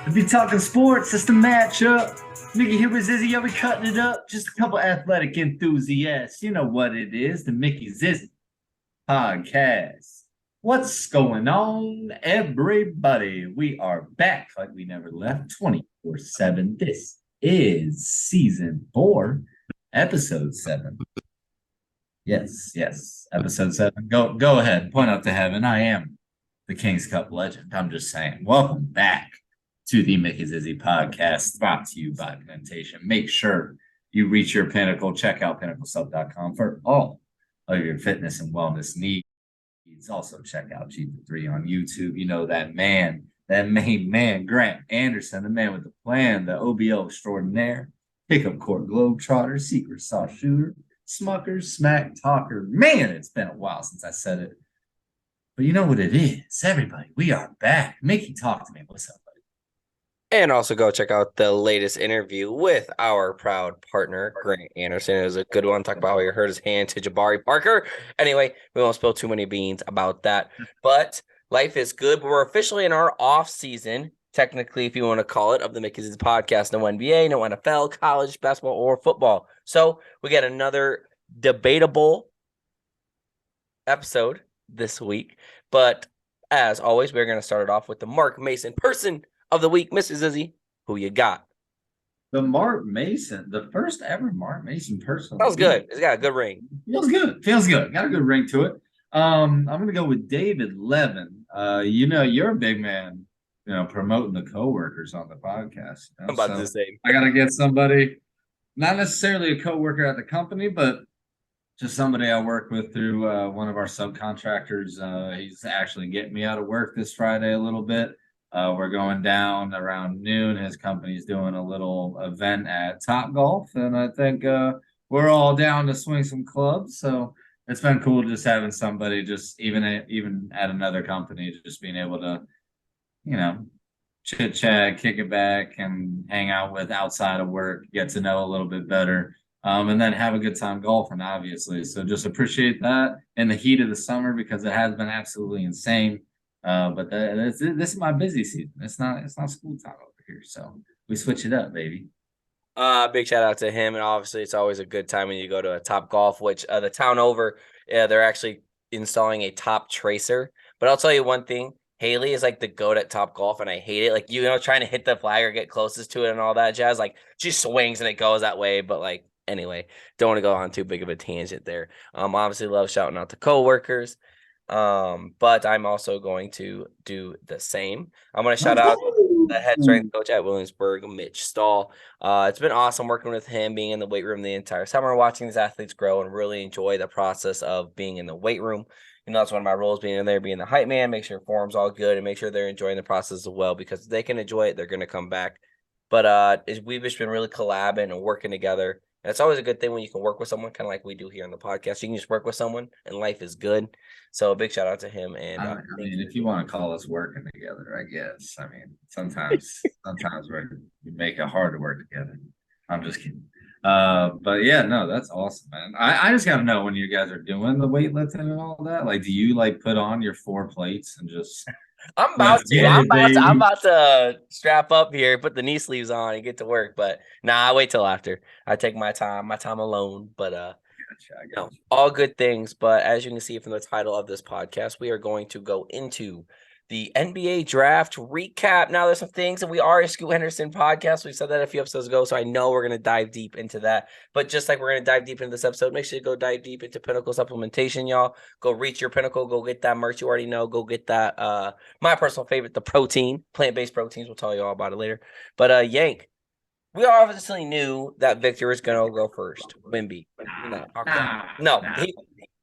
If you're talking sports, it's the matchup. Mickey here with Zizzy, yeah, we cutting it up. Just a couple athletic enthusiasts. You know what it is, the Mickey Zizzy podcast. What's going on, everybody? We are back like we never left 24/7. This is season 4, episode 7. Yes, episode 7. Go ahead, point up to heaven. I am the King's Cup legend. I'm just saying. Welcome back to the Mickey Zizzy podcast, brought to you by Plantation. Make sure you reach your pinnacle. Check out pinnaclesub.com for all of your fitness and wellness needs. Also, check out G3 on YouTube. You know that man, that main man, Grant Anderson, the man with the plan, the OBO extraordinaire, pickup court globetrotter, secret sauce shooter, smucker, smack talker. Man, it's been a while since I said it. But you know what it is, everybody. We are back. Mickey, talk to me. What's up? And also go check out the latest interview with our proud partner, Grant Anderson. It was a good one. Talk about how he hurt his hand to Jabari Parker. Anyway, we won't spill too many beans about that. But life is good. But we're officially in our off season, technically, if you want to call it, of the Mickey's podcast. No NBA, no NFL, college, basketball, or football. So we get another debatable episode this week. But as always, we're going to start it off with the Mark Mason person of the week, Mr. Zizzy. Who you got? The Mark Mason, the first ever Mark Mason person. That was good. It's got a good ring. Feels good. Feels good. Got a good ring to it. I'm gonna go with David Levin. You're a big man, promoting the coworkers on the podcast. I'm about to say. I gotta get somebody, not necessarily a coworker at the company, but just somebody I work with through one of our subcontractors. He's actually getting me out of work this Friday a little bit. We're going down around noon. His company's doing a little event at Top Golf, and I think we're all down to swing some clubs. So it's been cool just having somebody, just even at another company, just being able to, chit chat, kick it back, and hang out with outside of work, get to know a little bit better. And then have a good time golfing, obviously. So just appreciate that in the heat of the summer because it has been absolutely insane. But this is my busy season. It's not school time over here, so we switch it up, baby. Big shout out to him, and obviously it's always a good time when you go to a Top Golf, which the town over, they're actually installing a top tracer. But I'll tell you one thing. Haley is like the goat at Top Golf, and I hate it. Like, trying to hit the flag or get closest to it and all that jazz. Like, she swings and it goes that way. But, like, anyway, don't want to go on too big of a tangent there. Obviously love shouting out to coworkers. But I'm also going to do the same. I'm going to shout out the head strength coach at Williamsburg, Mitch Stahl. It's been awesome working with him, being in the weight room the entire summer, watching these athletes grow, and really enjoy the process of being in the weight room. That's one of my roles, being in there, being the hype man, make sure form's all good, and make sure they're enjoying the process as well, because if they can enjoy it, they're going to come back. But we've just been really collabing and working together. And it's always a good thing when you can work with someone, kind of like we do here on the podcast. You can just work with someone, and life is good. So a big shout out to him. And I mean, if you want to call us working together, I guess. I mean, sometimes we make it hard to work together. I'm just kidding. But yeah, no, that's awesome, man. I just got to know when you guys are doing the weightlifting and all that. Like, do you like put on your 4 plates and just? I'm about to. I'm about to strap up here, put the knee sleeves on, and get to work. But I wait till after. I take my time alone. But no, all good things. But as you can see from the title of this podcast, we are going to go into the NBA draft recap. Now, there's some things, and we are a Scoot Henderson podcast. We said that a few episodes ago, so I know we're going to dive deep into that. But just like we're going to dive deep into this episode, make sure you go dive deep into Pinnacle supplementation, y'all. Go reach your Pinnacle. Go get that merch you already know. Go get that, my personal favorite, the protein, plant-based proteins. We'll tell you all about it later. But Yank, we obviously knew that Victor was going to go first. Wemby.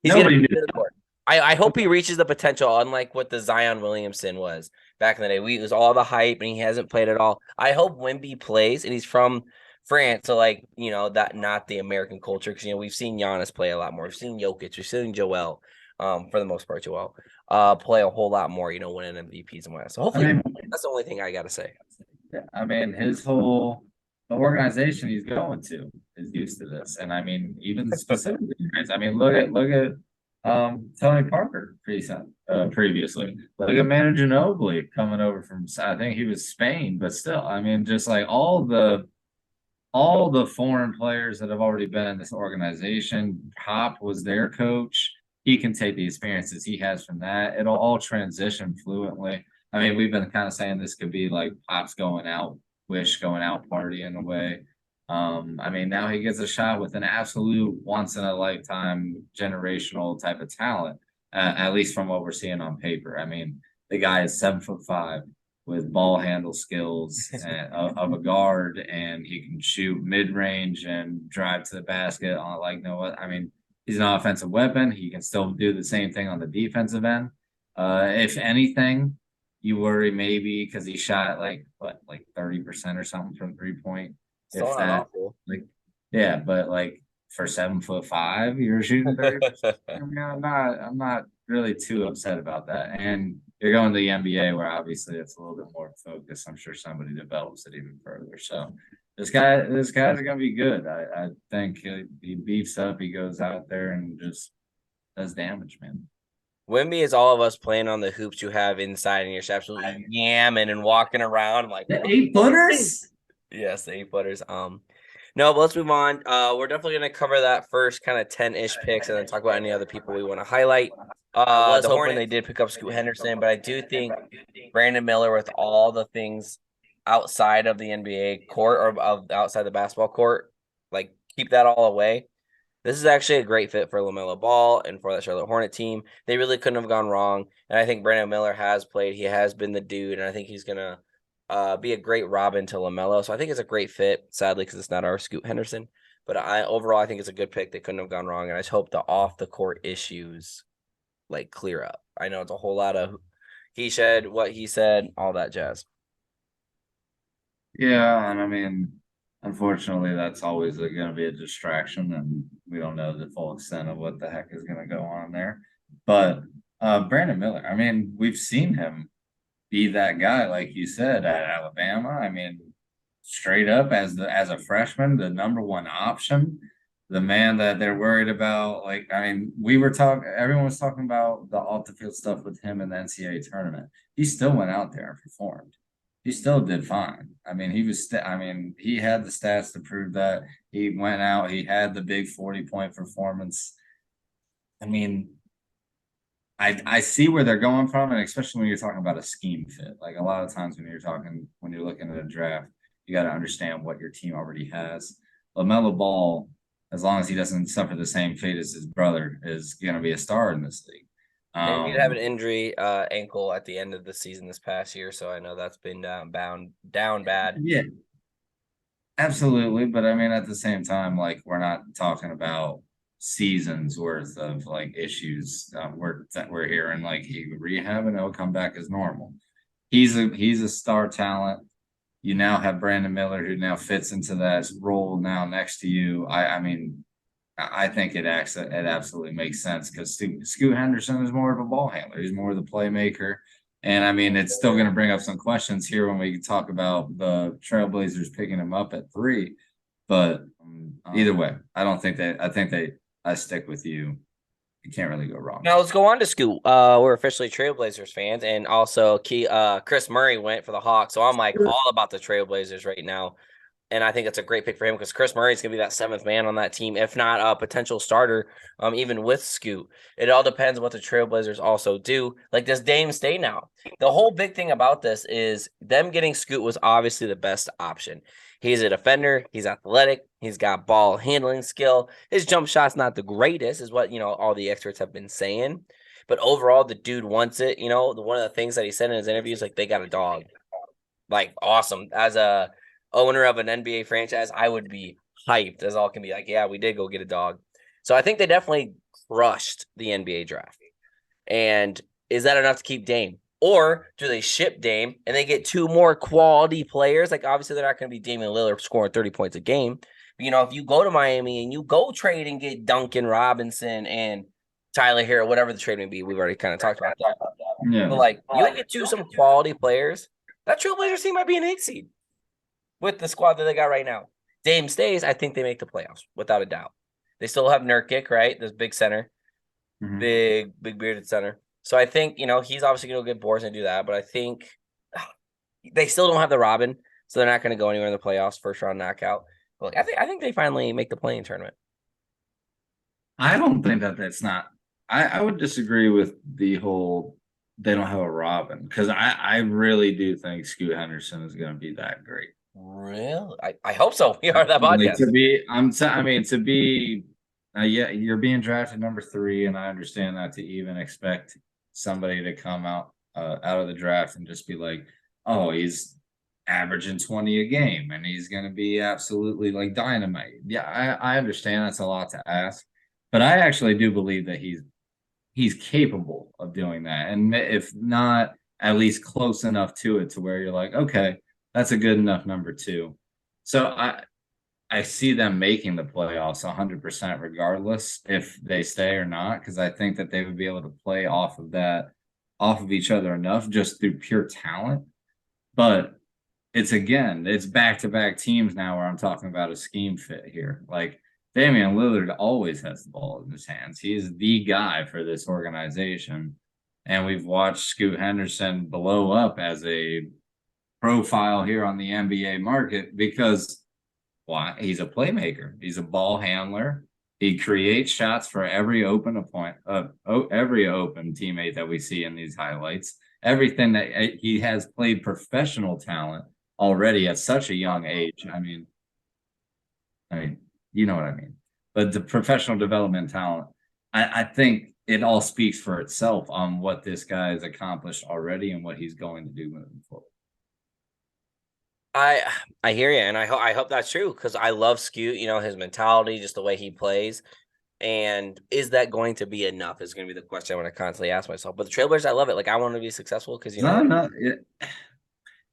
He's going to be the court. I hope he reaches the potential, unlike what the Zion Williamson was back in the day. It was all the hype, and he hasn't played at all. I hope Wemby plays, and he's from France, so that not the American culture, because we've seen Giannis play a lot more. We've seen Jokic, we've seen Joel, for the most part, Joel, play a whole lot more. Winning MVPs and whatnot. So hopefully, that's the only thing I got to say. Yeah, I mean, the organization he's going to is used to this, and I mean, even specifically, I mean, look at Tony Parker previously. Look at Manu Ginobili coming over from, I think he was Spain, but still, I mean, just like all the foreign players that have already been in this organization. Pop was their coach. He can take the experiences he has from that. It'll all transition fluently. I mean, we've been kind of saying this could be like Pop's going out, Wish going out party in a way. I mean, now he gets a shot with an absolute once in a lifetime generational type of talent, at least from what we're seeing on paper. I mean, the guy is 7'5" with ball handle skills of a guard, and he can shoot mid range and drive to the basket on like no what. I mean, he's an offensive weapon. He can still do the same thing on the defensive end. If anything, you worry maybe because he shot like what, like 30% or something from 3 point. Still If not that, awful. like, yeah, but like for 7'5", you're shooting 30%. I mean, I'm not really too upset about that. And you're going to the NBA where obviously it's a little bit more focused. I'm sure somebody develops it even further. So this guy's gonna be good. I think he beefs up, he goes out there and just does damage, man. Wemby is all of us playing on the hoops you have inside, and you're just absolutely yamming and walking around like The 8-footers? yes, the 8-footers. No, but let's move on. We're definitely gonna cover that first kind of 10-ish picks and then talk about any other people we want to highlight. I was hoping they did pick up Scoot Henderson, but I do think Brandon Miller, with all the things outside of the NBA court or of outside the basketball court, like keep that all away. This is actually a great fit for LaMelo Ball and for that Charlotte Hornet team. They really couldn't have gone wrong. And I think Brandon Miller has played. He has been the dude, and I think he's going to be a great Robin to LaMelo. So I think it's a great fit, sadly, because it's not our Scoot Henderson. But overall, I think it's a good pick. They couldn't have gone wrong. And I just hope the off-the-court issues, like, clear up. I know it's a whole lot of he said, what he said, all that jazz. Yeah, and I mean, unfortunately, that's always going to be a distraction, and we don't know the full extent of what the heck is going to go on there. But Brandon Miller, I mean, we've seen him be that guy, like you said, at Alabama. I mean, straight up as a freshman, the number one option, the man that they're worried about. Like, I mean, everyone was talking about the off the field stuff with him in the NCAA tournament. He still went out there and performed. He still did fine. I mean, I mean, he had the stats to prove that. He went out, he had the big 40-point performance. I mean, I see where they're going from, and especially when you're talking about a scheme fit. Like a lot of times when you're looking at a draft, you got to understand what your team already has. LaMelo Ball, as long as he doesn't suffer the same fate as his brother, is going to be a star in this league. And he did have an injury ankle at the end of the season this past year, so I know that's been down bad. Yeah, absolutely. But I mean, at the same time, like we're not talking about seasons worth of like issues. We're hearing like he would rehab and he'll come back as normal. He's a star talent. You now have Brandon Miller who now fits into that role now next to you. I mean, I think it absolutely makes sense because Scoot Henderson is more of a ball handler. He's more of the playmaker. And I mean, it's still going to bring up some questions here when we talk about the Trailblazers picking him up at 3. But either way, I stick with you. You can't really go wrong. Now let's go on to Scoot. We're officially Trailblazers fans, and also Chris Murray went for the Hawks, so I'm like all about the Trailblazers right now. And I think it's a great pick for him because Chris Murray is going to be that 7th man on that team, if not a potential starter, even with Scoot. It all depends on what the Trailblazers also do. Like, does Dame stay now? The whole big thing about this is them getting Scoot was obviously the best option. He's a defender. He's athletic. He's got ball handling skill. His jump shot's not the greatest, is what, all the experts have been saying. But overall, the dude wants it. One of the things that he said in his interviews, like, they got a dog. Like, awesome. As a owner of an NBA franchise, I would be hyped as all can be. Like, yeah, we did go get a dog. So I think they definitely crushed the NBA draft. And is that enough to keep Dame? Or do they ship Dame and they get 2 more quality players? Like, obviously, they're not going to be Damian Lillard scoring 30 points a game. But, if you go to Miami and you go trade and get Duncan Robinson and Tyler Hero, whatever the trade may be, we've already kind of talked about that. Yeah. But, like, you get some quality players. That Trailblazers team might be an 8 seed with the squad that they got right now. Dame stays, I think they make the playoffs, without a doubt. They still have Nurkic, right? This big center. big bearded center. So I think, he's obviously going to get boards and do that, but I think they still don't have the Robin, so they're not going to go anywhere in the playoffs, first round knockout. But I think they finally make the play-in tournament. I don't think that's not. I would disagree with the whole they don't have a Robin because I really do think Scoot Henderson is going to be that great. Really? I hope so. We are that Like podcast. to be, yeah, you're being drafted number 3, and I understand that to even expect somebody to come out of the draft and just be like, oh, he's averaging 20 a game and he's going to be absolutely like dynamite. Yeah, I understand that's a lot to ask, but I actually do believe that he's capable of doing that, and if not, at least close enough to it to where you're like, okay, that's a good enough number 2. So I see them making the playoffs 100% regardless if they stay or not, because I think that they would be able to play off of each other enough just through pure talent. But it's back-to-back teams now where I'm talking about a scheme fit here. Like Damian Lillard always has the ball in his hands. He's the guy for this organization. And we've watched Scoot Henderson blow up as a profile here on the NBA market because why? He's a playmaker. He's a ball handler. He creates shots for every open every open teammate that we see in these highlights. Everything that he has played professional talent already at such a young age. I mean, you know what I mean. But the professional development talent, I think it all speaks for itself on what this guy has accomplished already and what he's going to do moving forward. I hear you, and I hope that's true because I love Scoot. His mentality, just the way he plays. And is that going to be enough? Is going to be the question I want to constantly ask myself. But the Trailblazers, I love it. Like I want to be successful because No,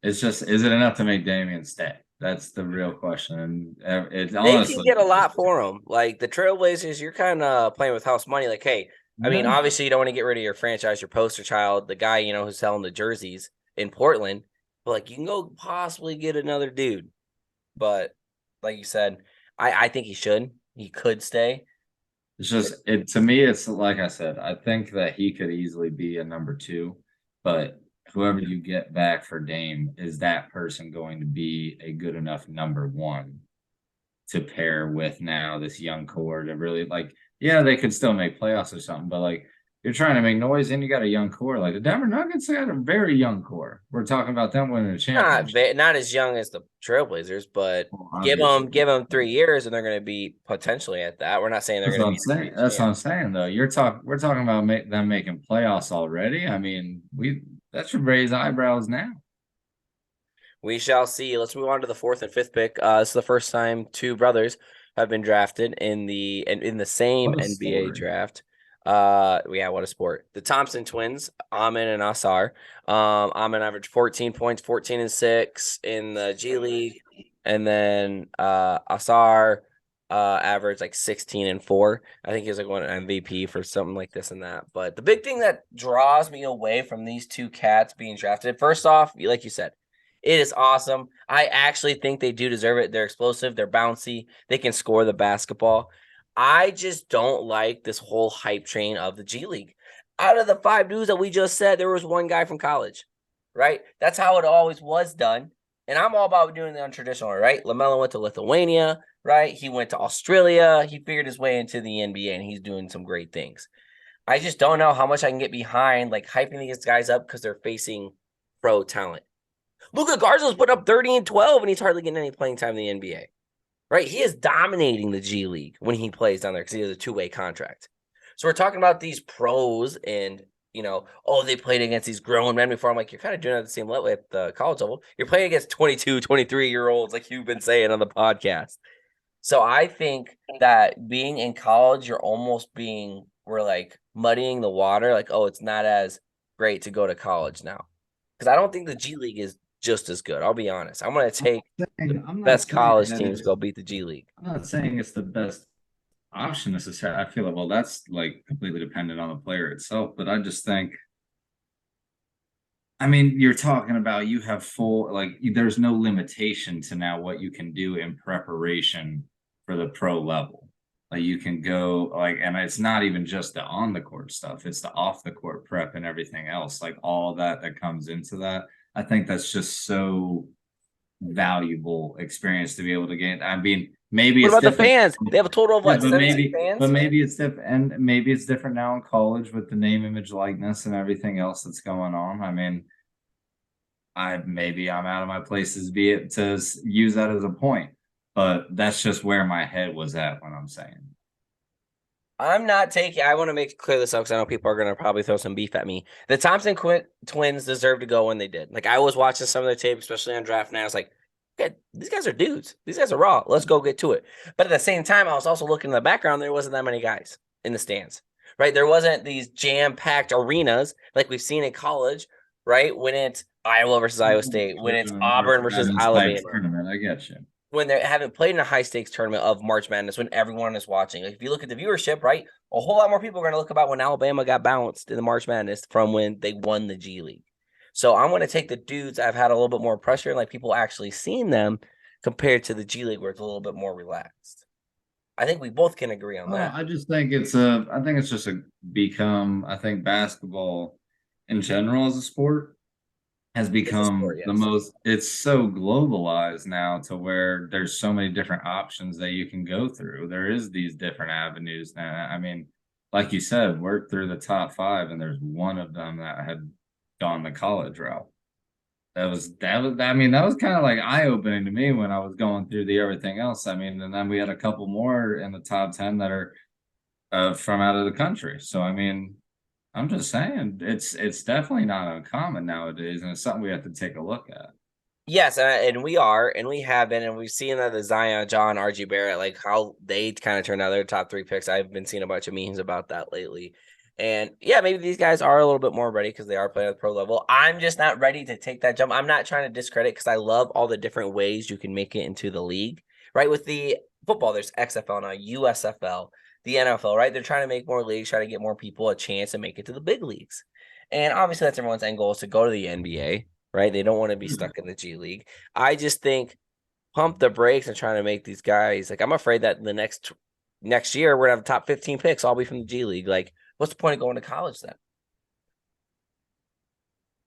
it's just, is it enough to make Damian stay? That's the real question, and it's they can honestly get a lot for him. Like the Trailblazers, you're kind of playing with house money. Like, hey, I mean, yeah. obviously you don't want to get rid of your franchise, your poster child, the guy who's selling the jerseys in Portland. But like you can go possibly get another dude. But like you said, I think he should. He could stay. It's just it to me. It's like I said. I think that he could easily be a number 2, but whoever you get back for Dame, is that person going to be a good enough number 1 to pair with now this young core to really like? Yeah, they could still make playoffs or something, but like you're trying to make noise and you got a young core. Like the Denver Nuggets got a very young core. We're talking about them winning a championship. Not as young as the Trailblazers, but Well, give obviously. them 3 years and they're going to be potentially at that. We're not saying they're That's going what to I'm be the saying. three That's what I'm champs. saying, though. We're talking about them making playoffs already. I mean, that should raise eyebrows now. We shall see. Let's move on to the 4th and 5th pick. This is the first time 2 brothers have been drafted in the same What a NBA story. draft. Yeah, what a sport. The Thompson twins, Amin and Asar. Amin averaged 14 points, 14 and 6 in the G League, and then Asar averaged like 16 and 4. I think he was like one MVP for something like this and that. But the big thing that draws me away from these 2 cats being drafted, first off, like you said, it is awesome. I actually think they do deserve it. They're explosive. They're bouncy. They can score the basketball. I just don't like this whole hype train of the G League. Out of the 5 dudes that we just said, there was one guy from college, right? That's how it always was done. And I'm all about doing the untraditional, right? LaMelo went to Lithuania, right? He went to Australia. He figured his way into the NBA, and he's doing some great things. I just don't know how much I can get behind, like hyping these guys up because they're facing pro talent. Luka Garza's put up 30 and 12, and he's hardly getting any playing time in the NBA. Right? He is dominating the G League when he plays down there because he has a 2-way contract. So we're talking about these pros and, they played against these grown men before. I'm like, you're kind of doing it at the same level at the college level. You're playing against 22, 23-year-olds like you've been saying on the podcast. So I think that being in college, we're like muddying the water. Like, oh, it's not as great to go to college now. Because I don't think the G League is just as good. I'll be honest. I'm going to take the I'm not best saying college that teams go beat the G League. I'm not saying it's the best option necessarily. I feel like, well, that's like completely dependent on the player itself. But I just think, I mean, you're talking about you have full, like, there's no limitation to now what you can do in preparation for the pro level. Like you can go like, and it's not even just the on the court stuff, it's the off the court prep and everything else, like all that comes into that. I think that's just so valuable experience to be able to get. I mean, maybe What it's about the different. fans? They have a total of Yeah, what, 17 fans? but maybe it's different, and maybe it's different now in college with the name, image, likeness, and everything else that's going on. I mean, I'm out of my places be it to use that as a point, but that's just where my head was at when I'm saying. I'm not taking. I want to make clear this out because I know people are going to probably throw some beef at me. The twins deserve to go when they did. Like I was watching some of their tape, especially on draft night. I was like, okay, these guys are dudes. These guys are raw. Let's go get to it. But at the same time, I was also looking in the background. There wasn't that many guys in the stands, right? There wasn't these jam-packed arenas like we've seen in college, right? When it's Iowa versus Iowa State, when it's Auburn versus Alabama, Tournament, I get you. when they haven't played in a high stakes tournament of March Madness, when everyone is watching. Like if you look at the viewership, right, a whole lot more people are going to look about when Alabama got bounced in the March Madness from when they won the G League. So I'm going to take the dudes I've had a little bit more pressure, like people actually seen them, compared to the G League where it's a little bit more relaxed. I think we both can agree on that. I just think I think it's just I think basketball in general as a sport has It's a sport, become the yes. most, it's so globalized now to where there's so many different options that you can go through. There is these different avenues now. I mean, like you said, work through the top five, and there's one of them that had gone the college route. I mean, that was kind of like eye-opening to me when I was going through the everything else. I mean, and then we had a couple more in the top 10 that are from out of the country. So I mean, I'm just saying it's definitely not uncommon nowadays, and it's something we have to take a look at. Yes, and we are, and we have been, and we've seen that the Zion, John, RG Barrett, like how they kind of turned out their top 3 picks. I've been seeing a bunch of memes about that lately. And yeah, maybe these guys are a little bit more ready because they are playing at the pro level. I'm just not ready to take that jump. I'm not trying to discredit because I love all the different ways you can make it into the league, right? With the football, there's XFL now, USFL, the NFL, right? They're trying to make more leagues, try to get more people a chance to make it to the big leagues. And obviously, that's everyone's end goal is to go to the NBA, right? They don't want to be stuck in the G League. I just think pump the brakes and trying to make these guys like I'm afraid that the next year we're gonna have top 15 picks all be from the G League. Like, what's the point of going to college then?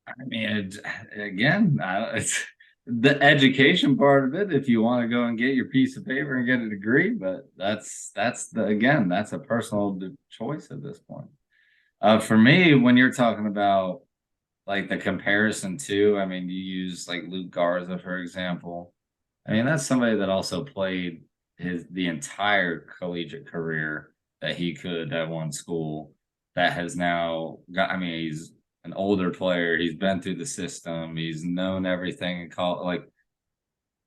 I mean, again, it's the education part of it. If you want to go and get your piece of paper and get a degree, but that's a personal choice at this point. For me, when you're talking about like the comparison to, I mean, you use like Luke Garza, for example. I mean, that's somebody that also played the entire collegiate career that he could at one school that has now got, I mean, he's an older player. He's been through the system. He's known everything and like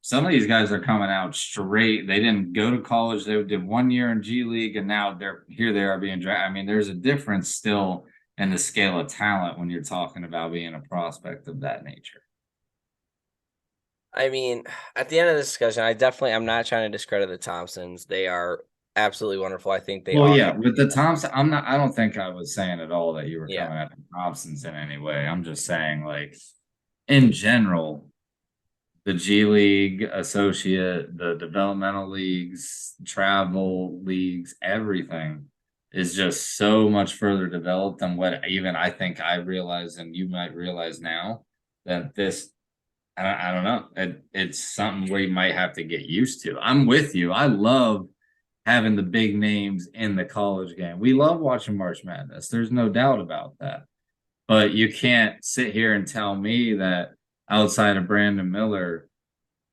some of these guys are coming out straight. They didn't go to college. They did 1 year in G League, and now they are being drafted. I mean, there's a difference still in the scale of talent when you're talking about being a prospect of that nature. I mean, at the end of the discussion, I'm not trying to discredit the Thompsons. They are absolutely wonderful. I think they Well, are. yeah, with the Thompson, I don't think I was saying at all that you were Yeah. coming at the Thompsons in any way. I'm just saying, like, in general, the G League, associate, the developmental leagues, travel leagues, everything is just so much further developed than what even I think I realize and you might realize now that I don't know. It's something we might have to get used to. I'm with you. I love having the big names in the college game. We love watching March Madness. There's no doubt about that. But you can't sit here and tell me that outside of Brandon Miller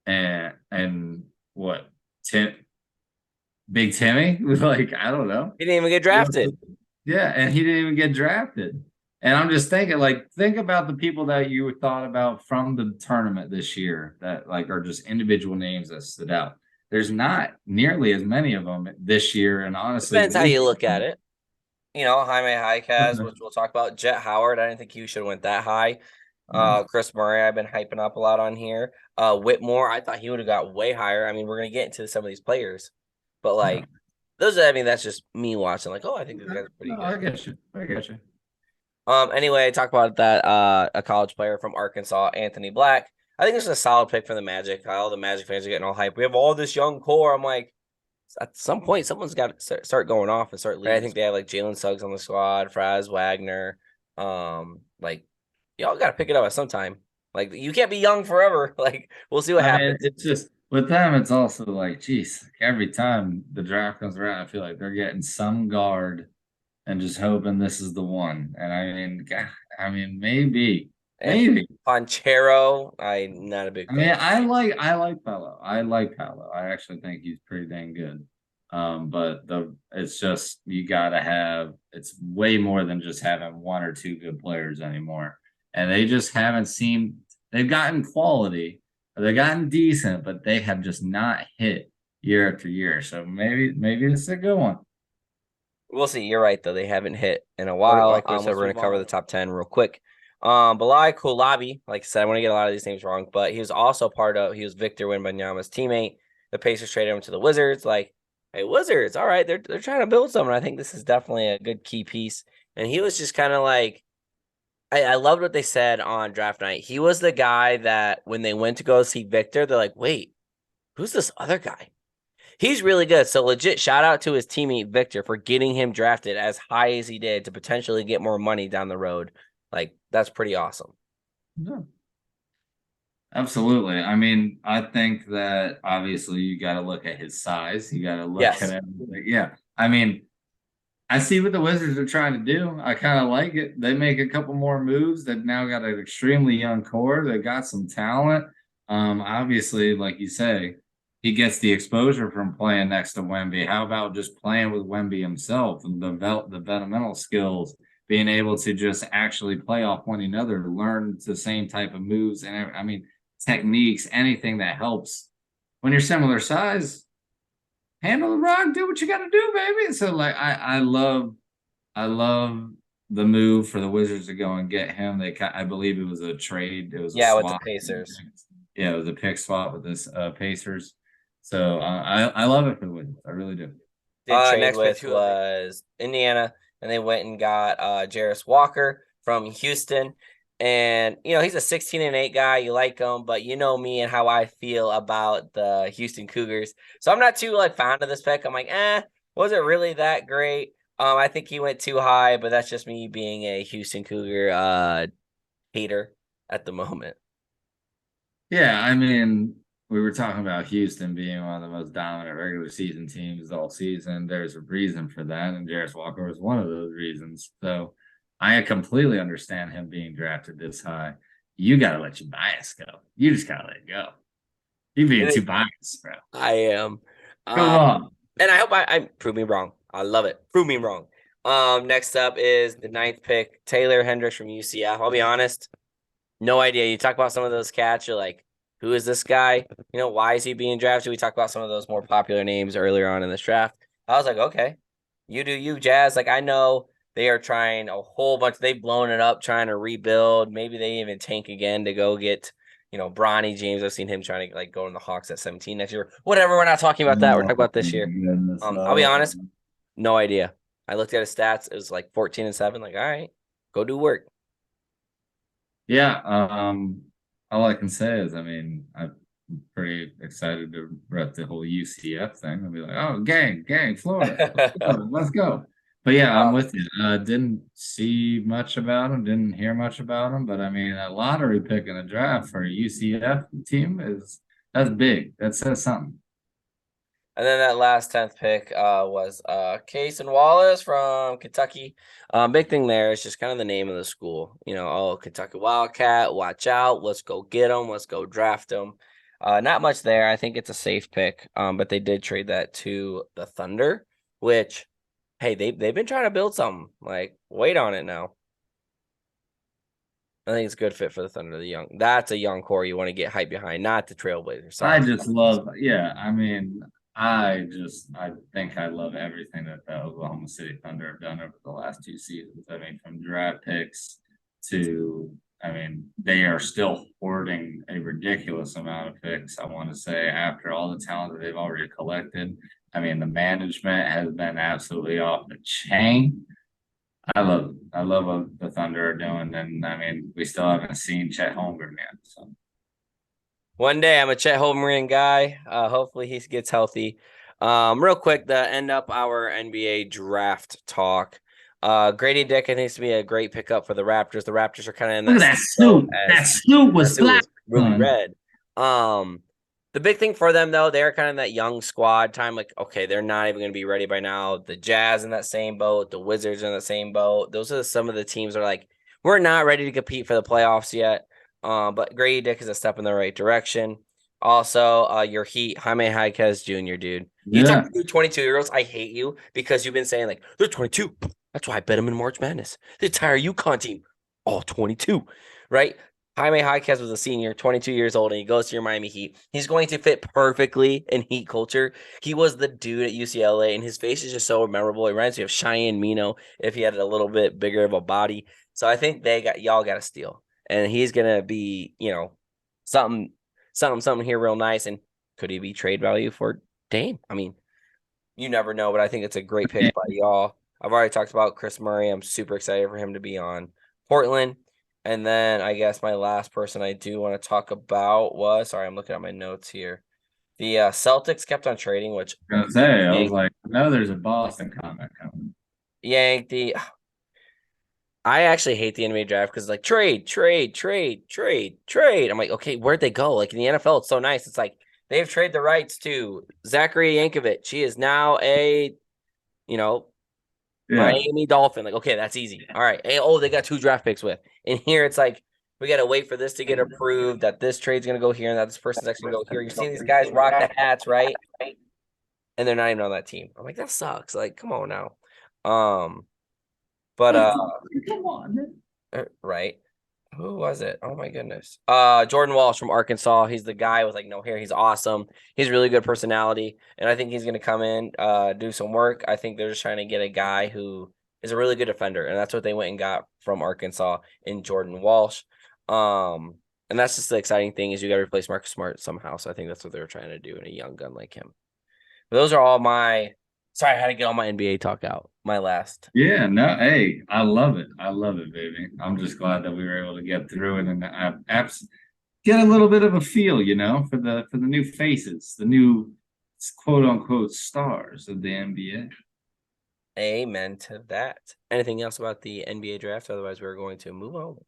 and what Tim Big Timmy was like, I don't know. He didn't even get drafted. Yeah, and he didn't even get drafted. And I'm just thinking, like, think about the people that you thought about from the tournament this year that like are just individual names that stood out. There's not nearly as many of them this year, and honestly, Depends how this you look year. at it. Jaime Jaquez, which we'll talk about. Jet Howard, I didn't think he should have went that high. Chris Murray, I've been hyping up a lot on here. Whitmore, I thought he would have got way higher. I mean, we're gonna get into some of these players, but like I mean, that's just me watching. Like, oh, I think these guys are pretty No, good. I get you. I get you. Anyway, talk about that. A college player from Arkansas, Anthony Black. I think this is a solid pick for the Magic. All the Magic fans are getting all hyped. We have all this young core. I'm like, at some point, someone's got to start going off and start leading. I think they have like Jalen Suggs on the squad, Franz Wagner. Like y'all got to pick it up at some time. Like you can't be young forever. Like we'll see what happens. It's just with them, it's also like, geez, every time the draft comes around, I feel like they're getting some guard and just hoping this is the one. And maybe, maybe. Ponchero, I'm not a big fan. I like Paolo. I like Paolo. I actually think he's pretty dang good. But it's just you gotta have it's way more than just having one or two good players anymore. And they just haven't seemed they've gotten quality, they've gotten decent, but they have just not hit year after year. So maybe this is a good one. We'll see. You're right, though. They haven't hit in a while. We're going to cover the top 10 real quick. Balai Kulabi, like I said, I want to get a lot of these names wrong, but he was also he was Victor Wembanyama's teammate. The Pacers traded him to the Wizards. Like, hey, Wizards, all right, they're trying to build something. I think this is definitely a good key piece. And he was just kind of like, I loved what they said on draft night. He was the guy that when they went to go see Victor, they're like, wait, who's this other guy? He's really good. So legit shout out to his teammate Victor for getting him drafted as high as he did to potentially get more money down the road. Like that's pretty awesome. Yeah. Absolutely. I mean, I think that obviously you got to look at his size. You got to look at it. Yeah. I mean, I see what the Wizards are trying to do. I kind of like it. They make a couple more moves. They've now got an extremely young core. They've got some talent. Obviously, like you say, he gets the exposure from playing next to Wemby. How about just playing with Wemby himself and develop the developmental skills, being able to just actually play off one another, learn the same type of moves, and I mean techniques, anything that helps. When you're similar size, handle the rock, do what you got to do, baby. So like I love the move for the Wizards to go and get him. I believe it was a trade. It was a swap with the Pacers. Yeah, it was a pick swap with this Pacers. So I love it for the Wizards. I really do. Next with was Indiana, and they went and got Jarris Walker from Houston. And he's a 16-8 guy. You like him, but you know me and how I feel about the Houston Cougars. So I'm not too fond of this pick. I'm like, was it really that great? I think he went too high, but that's just me being a Houston Cougar hater at the moment. Yeah, I mean, we were talking about Houston being one of the most dominant regular season teams all season. There's a reason for that, and Jarris Walker was one of those reasons. So I completely understand him being drafted this high. You got to let your bias go. You just got to let it go. You're being too biased, bro. I am. Come on. And I hope I prove me wrong. I love it. Prove me wrong. Next up is the 9th pick, Taylor Hendricks from UCF. I'll be honest, no idea. You talk about some of those cats, you're like, who is this guy? Why is he being drafted? We talked about some of those more popular names earlier on in this draft. I was like, okay, you do you, Jazz. Like, I know they are trying a whole bunch. They've blown it up, trying to rebuild. Maybe they even tank again to go get, Bronny James. I've seen him trying to go in the Hawks at 17 next year. Whatever. We're not talking about that. We're talking about this year. I'll be honest, no idea. I looked at his stats. It was like 14-7. Like, all right, go do work. Yeah. All I can say is, I mean, I'm pretty excited to rep the whole UCF thing. I'll be like, oh, gang, Florida, let's go. But yeah, I'm with you. Didn't see much about him, didn't hear much about him. But I mean, a lottery pick in a draft for a UCF team that's big. That says something. And then that last 10th pick was Case and Wallace from Kentucky. Big thing there is just kind of the name of the school. Kentucky Wildcat, watch out. Let's go get them. Let's go draft them. Not much there. I think it's a safe pick, but they did trade that to the Thunder, which, hey, they've been trying to build something. Like, wait on it now. I think it's a good fit for the Thunder. That's a young core you want to get hype behind, not the Trailblazers. Sorry. I just love, yeah, I mean, I think I love everything that the Oklahoma City Thunder have done over the last 2 seasons. I mean, from draft picks to, I mean, they are still hoarding a ridiculous amount of picks. I want to say after all the talent that they've already collected, I mean, the management has been absolutely off the chain. I love what the Thunder are doing, and I mean, we still haven't seen Chet Holmgren yet. So one day I'm a Chet Holmgren guy. Hopefully he gets healthy. Real quick, to end up our NBA draft talk. Grady Dick, I think, is to be a great pickup for the Raptors. The Raptors are kind of in Look that at that same boat suit. That as suit was it black. was ruby red. The big thing for them, though, they're kind of that young squad time. Like, okay, they're not even going to be ready by now. The Jazz in that same boat. The Wizards in the same boat. Those are some of the teams that are like, we're not ready to compete for the playoffs yet. But Grady Dick is a step in the right direction. Also, your Heat, Jaime Jaquez Jr., dude. You Yeah. talk to 22-year-olds, I hate you because you've been saying, like, they're 22. That's why I bet them in March Madness. The entire UConn team, all 22, right? Jaime Jaquez was a senior, 22 years old, and he goes to your Miami Heat. He's going to fit perfectly in Heat culture. He was the dude at UCLA, and his face is just so memorable. It reminds me of Cheyenne Mino if he had a little bit bigger of a body. So I think y'all got to steal, and he's gonna be, something here real nice. And could he be trade value for Dame? I mean, you never know, but I think it's a great pick by y'all. I've already talked about Chris Murray. I'm super excited for him to be on Portland. And then I guess my last person I do want to talk about was, sorry, I'm looking at my notes here. The Celtics kept on trading, which I was gonna say, I was like, no, there's a Boston comment coming. yanked the. I actually hate the NBA draft because like trade. I'm like, okay, where'd they go? Like in the NFL, it's so nice. It's like they've traded the rights to Zachary Yankovic. He is now a, Miami Dolphin. Like, okay, that's easy. All right. Hey, they got 2 draft picks with. And here it's like, we got to wait for this to get approved, that this trade's going to go here and that this person's actually going to go here. You're seeing these guys rock the hats, right? And they're not even on that team. I'm like, that sucks. Like, come on now. But Come on. right. Who was it? Oh my goodness. Jordan Walsh from Arkansas. He's the guy with like no hair. He's awesome. He's really good personality. And I think he's gonna come in, do some work. I think they're just trying to get a guy who is a really good defender. And that's what they went and got from Arkansas in Jordan Walsh. And that's just the exciting thing is you gotta replace Marcus Smart somehow. So I think that's what they were trying to do in a young gun like him. But those are all my sorry, I had to get all my NBA talk out. My last. Yeah, no, hey, I love it. I love it, baby. I'm just glad that we were able to get through it and get a little bit of a feel, for the new faces, the new quote unquote stars of the NBA. Amen to that. Anything else about the NBA draft? Otherwise, we're going to move on.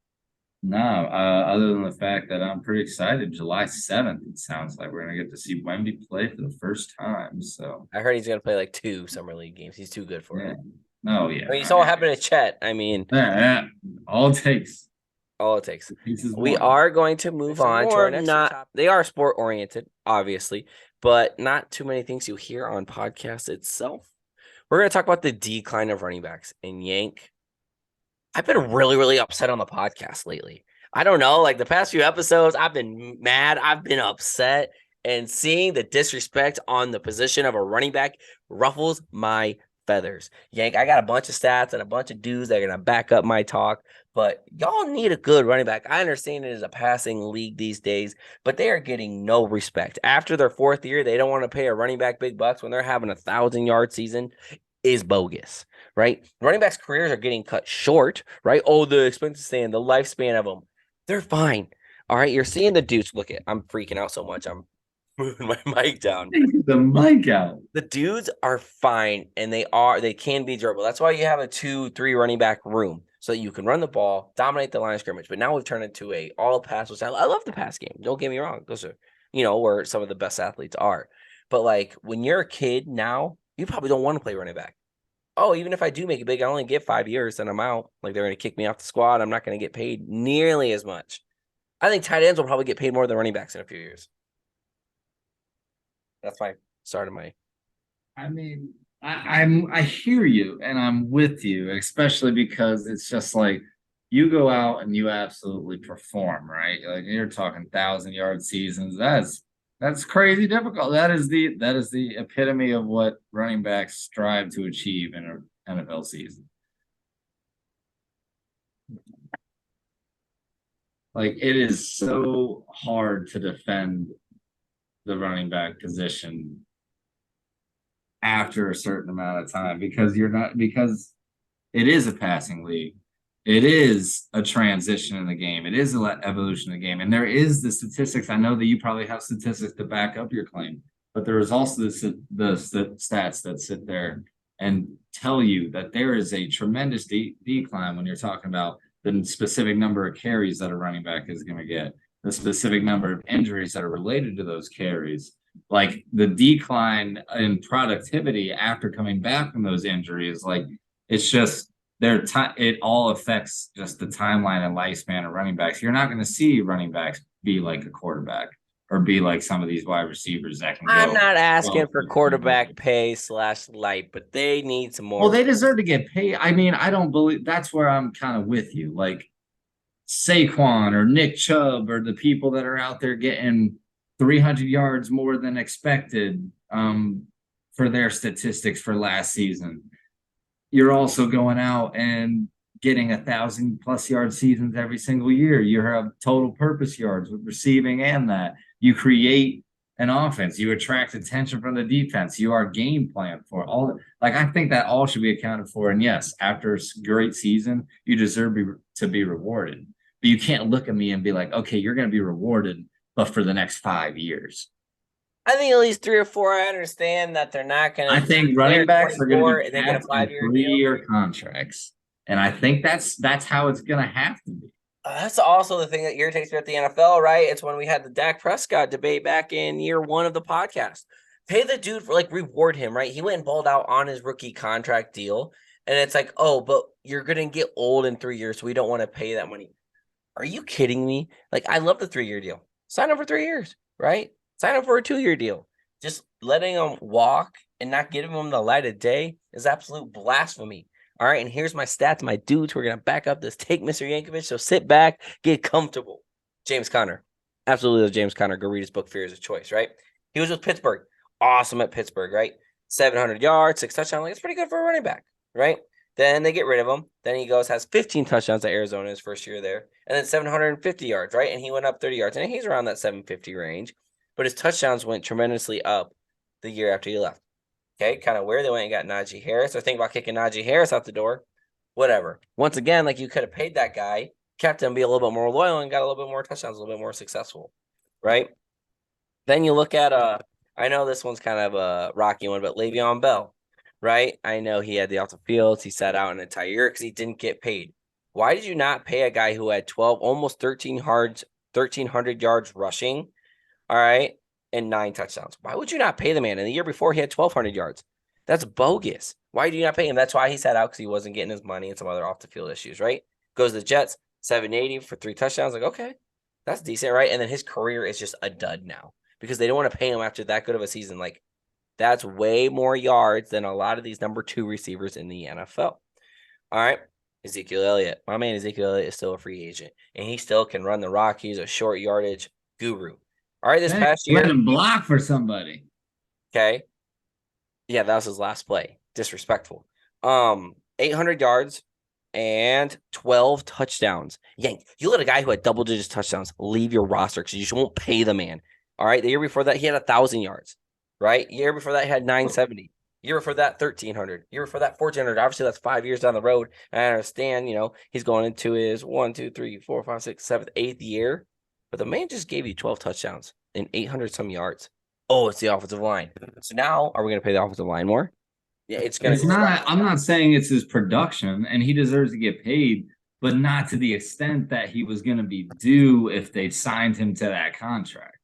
No, other than the fact that I'm pretty excited. July 7th, it sounds like we're gonna get to see Wemby play for the first time. So I heard he's going to play like 2 summer league games. He's too good for yeah. it. Oh yeah. I mean, you saw what happened to Chet. I mean, Yeah, all it takes. all it takes. We one. are going to move on to our next topic. They are sport oriented, obviously, but not too many things you hear on podcast itself. We're going to talk about the decline of running backs. And Yank, I've been really, really upset on the podcast lately. I don't know, like the past few episodes, I've been mad. I've been upset. And seeing the disrespect on the position of a running back ruffles my feathers. Yank, I got a bunch of stats and a bunch of dudes that are going to back up my talk, but y'all need a good running back. I understand it is a passing league these days, but they are getting no respect. After their 4th year, they don't want to pay a running back big bucks when they're having a 1,000-yard season is bogus, right? Running backs' careers are getting cut short, right? Oh, the expensive stand, the lifespan of them, they're fine. All right, you're seeing the dudes. Look at, I'm freaking out so much. I'm moving my mic down. The mic out. The dudes are fine, and they can be durable. That's why you have a 2-3 running back room so that you can run the ball, dominate the line of scrimmage. But now we've turned into a all pass. I love the pass game. Don't get me wrong; those are where some of the best athletes are. But like when you're a kid now, you probably don't want to play running back. Oh, even if I do make it big, I only get 5 years, then I'm out. Like they're going to kick me off the squad. I'm not going to get paid nearly as much. I think tight ends will probably get paid more than running backs in a few years. That's my start of my. I mean, I hear you and I'm with you, especially because it's just like you go out and you absolutely perform, right? Like you're talking 1,000-yard seasons. That's crazy difficult. That is the epitome of what running backs strive to achieve in an NFL season. Like it is so hard to defend the running back position after a certain amount of time because it is a passing league. It is a transition in the game. It is an evolution in the game. And there is the statistics. I know that you probably have statistics to back up your claim. but there is also the stats that sit there and tell you that there is a tremendous decline when you're talking about the specific number of carries that a running back is going to get, the specific number of injuries that are related to those carries, like the decline in productivity after coming back from those injuries. Like it's just their time. It all affects just the timeline and lifespan of running backs. You're not going to see running backs be like a quarterback or be like some of these wide receivers that can I'm go not asking 12, for 15 quarterback yards. pay / light, but they need some Well, more. they deserve to get paid. I mean, I don't believe that's where I'm kind of with you. Like Saquon or Nick Chubb or the people that are out there getting 300 yards more than expected for their statistics for last season. You're also going out and getting 1,000+ yard seasons every single year. You have total purpose yards with receiving and that. You create an offense. You attract attention from the defense. You are game plan for all. Like I think that all should be accounted for. And yes, after a great season, you deserve to be rewarded. But you can't look at me and be like, okay, you're going to be rewarded, but for the next 5 years. I think at least 3 or 4. I understand that they're not going I to. think They're running backs are going to 24 be and they get a capped in 5-year deal. 3-year contracts. And I think that's how it's going to have to be. That's also the thing that irritates me at the NFL, right? It's when we had the Dak Prescott debate back in year 1 of the podcast. Pay the dude for reward him, right? He went and balled out on his rookie contract deal. And it's like, oh, but you're going to get old in 3 years, so we don't want to pay that money. Are you kidding me? Like, I love the 3-year deal. Sign up for 3 years, right? Sign up for a 2-year deal. Just letting them walk and not giving them the light of day is absolute blasphemy. All right, and here's my stats, my dudes. We're going to back up this take, Mr. Yankovic. So sit back, get comfortable. James Conner. Absolutely, James Conner. Go read his book, Fear is a Choice, right? He was with Pittsburgh. Awesome at Pittsburgh, right? 700 yards, 6 touchdowns. Like, it's pretty good for a running back, right? Then they get rid of him. Then he goes, has 15 touchdowns at Arizona his first year there. And then 750 yards, right? And he went up 30 yards. And he's around that 750 range. But his touchdowns went tremendously up the year after he left. Okay, kind of where they went and got Najee Harris. Or think about kicking Najee Harris out the door. Whatever. Once again, like you could have paid that guy, kept him, be a little bit more loyal, and got a little bit more touchdowns, a little bit more successful, right? Then you look at I know this one's kind of a rocky one, but Le'Veon Bell, right? I know he had the off the fields. He sat out an entire year because he didn't get paid. Why did you not pay a guy who had 12, almost 1,300 yards rushing, all right, and 9 touchdowns? Why would you not pay the man? And the year before, he had 1,200 yards. That's bogus. Why do you not pay him? That's why he sat out, because he wasn't getting his money and some other off-the-field issues, right? Goes to the Jets, 780 for 3 touchdowns. Like, okay, that's decent, right? And then his career is just a dud now because they don't want to pay him after that good of a season. Like, that's way more yards than a lot of these number 2 receivers in the NFL. All right. Ezekiel Elliott. My man Ezekiel Elliott is still a free agent, and he still can run the rock. He's a short yardage guru. All right, this past year. Let him block for somebody. Okay. Yeah, that was his last play. Disrespectful. 800 yards and 12 touchdowns. Yank, you let a guy who had double-digit touchdowns leave your roster because you just won't pay the man. All right. The year before that, he had 1,000 yards. Right. Year before that, he had 970. Year before that, 1,300. Year before that, 1,400. Obviously, that's 5 years down the road. And I understand, he's going into his 1, 2, 3, 4, 5, 6, 7th, 8th year. But the man just gave you 12 touchdowns and 800 some yards. Oh, it's the offensive line. So now, are we going to pay the offensive line more? Yeah, it's going to. It's not. I'm not saying it's his production, and he deserves to get paid, but not to the extent that he was going to be due if they signed him to that contract.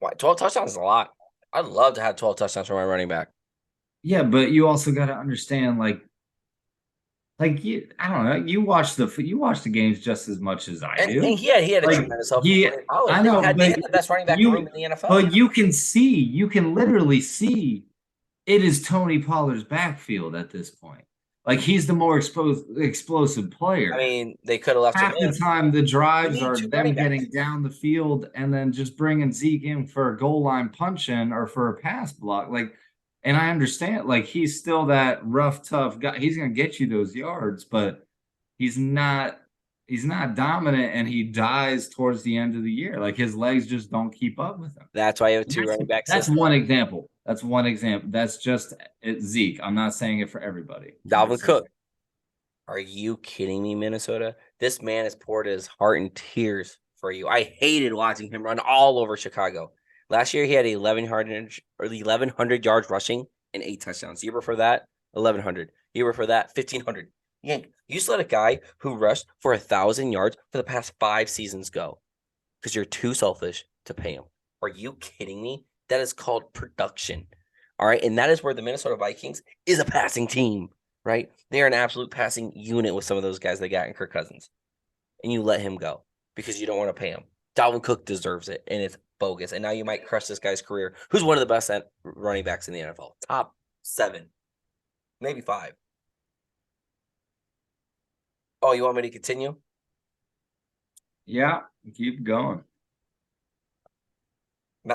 Why? 12 touchdowns is a lot. I'd love to have 12 touchdowns for my running back. Yeah, but you also got to understand, I don't know. You watch the games just as much as I do. And he had a tremendous help. I know, they had the best running back room in the NFL. But you can literally see it is Tony Pollard's backfield at this point. Like he's the more explosive player. I mean, they could have left half him the time. The drives are them getting backs down the field and then just bringing Zeke in for a goal line punch in or for a pass block. And I understand, he's still that rough, tough guy. He's gonna get you those yards, but he's not dominant, and he dies towards the end of the year. Like his legs just don't keep up with him. That's why you have 2 running backs. That's one example. That's just Zeke. I'm not saying it for everybody. Dalvin Cook. Are you kidding me, Minnesota? This man has poured his heart and tears for you. I hated watching him run all over Chicago. Last year he had 1,100 yards rushing and 8 touchdowns. The year before that, 1,100. The year before that, 1,500. Yank, you just let a guy who rushed for 1,000 yards for the past 5 seasons go because you're too selfish to pay him. Are you kidding me? That is called production. All right. And that is where the Minnesota Vikings is a passing team, right? They are an absolute passing unit with some of those guys they got in Kirk Cousins. And you let him go because you don't want to pay him. Dalvin Cook deserves it, and it's bogus. And now you might crush this guy's career, who's one of the best running backs in the NFL. Top 7, maybe 5. Oh, you want me to continue? Yeah, keep going.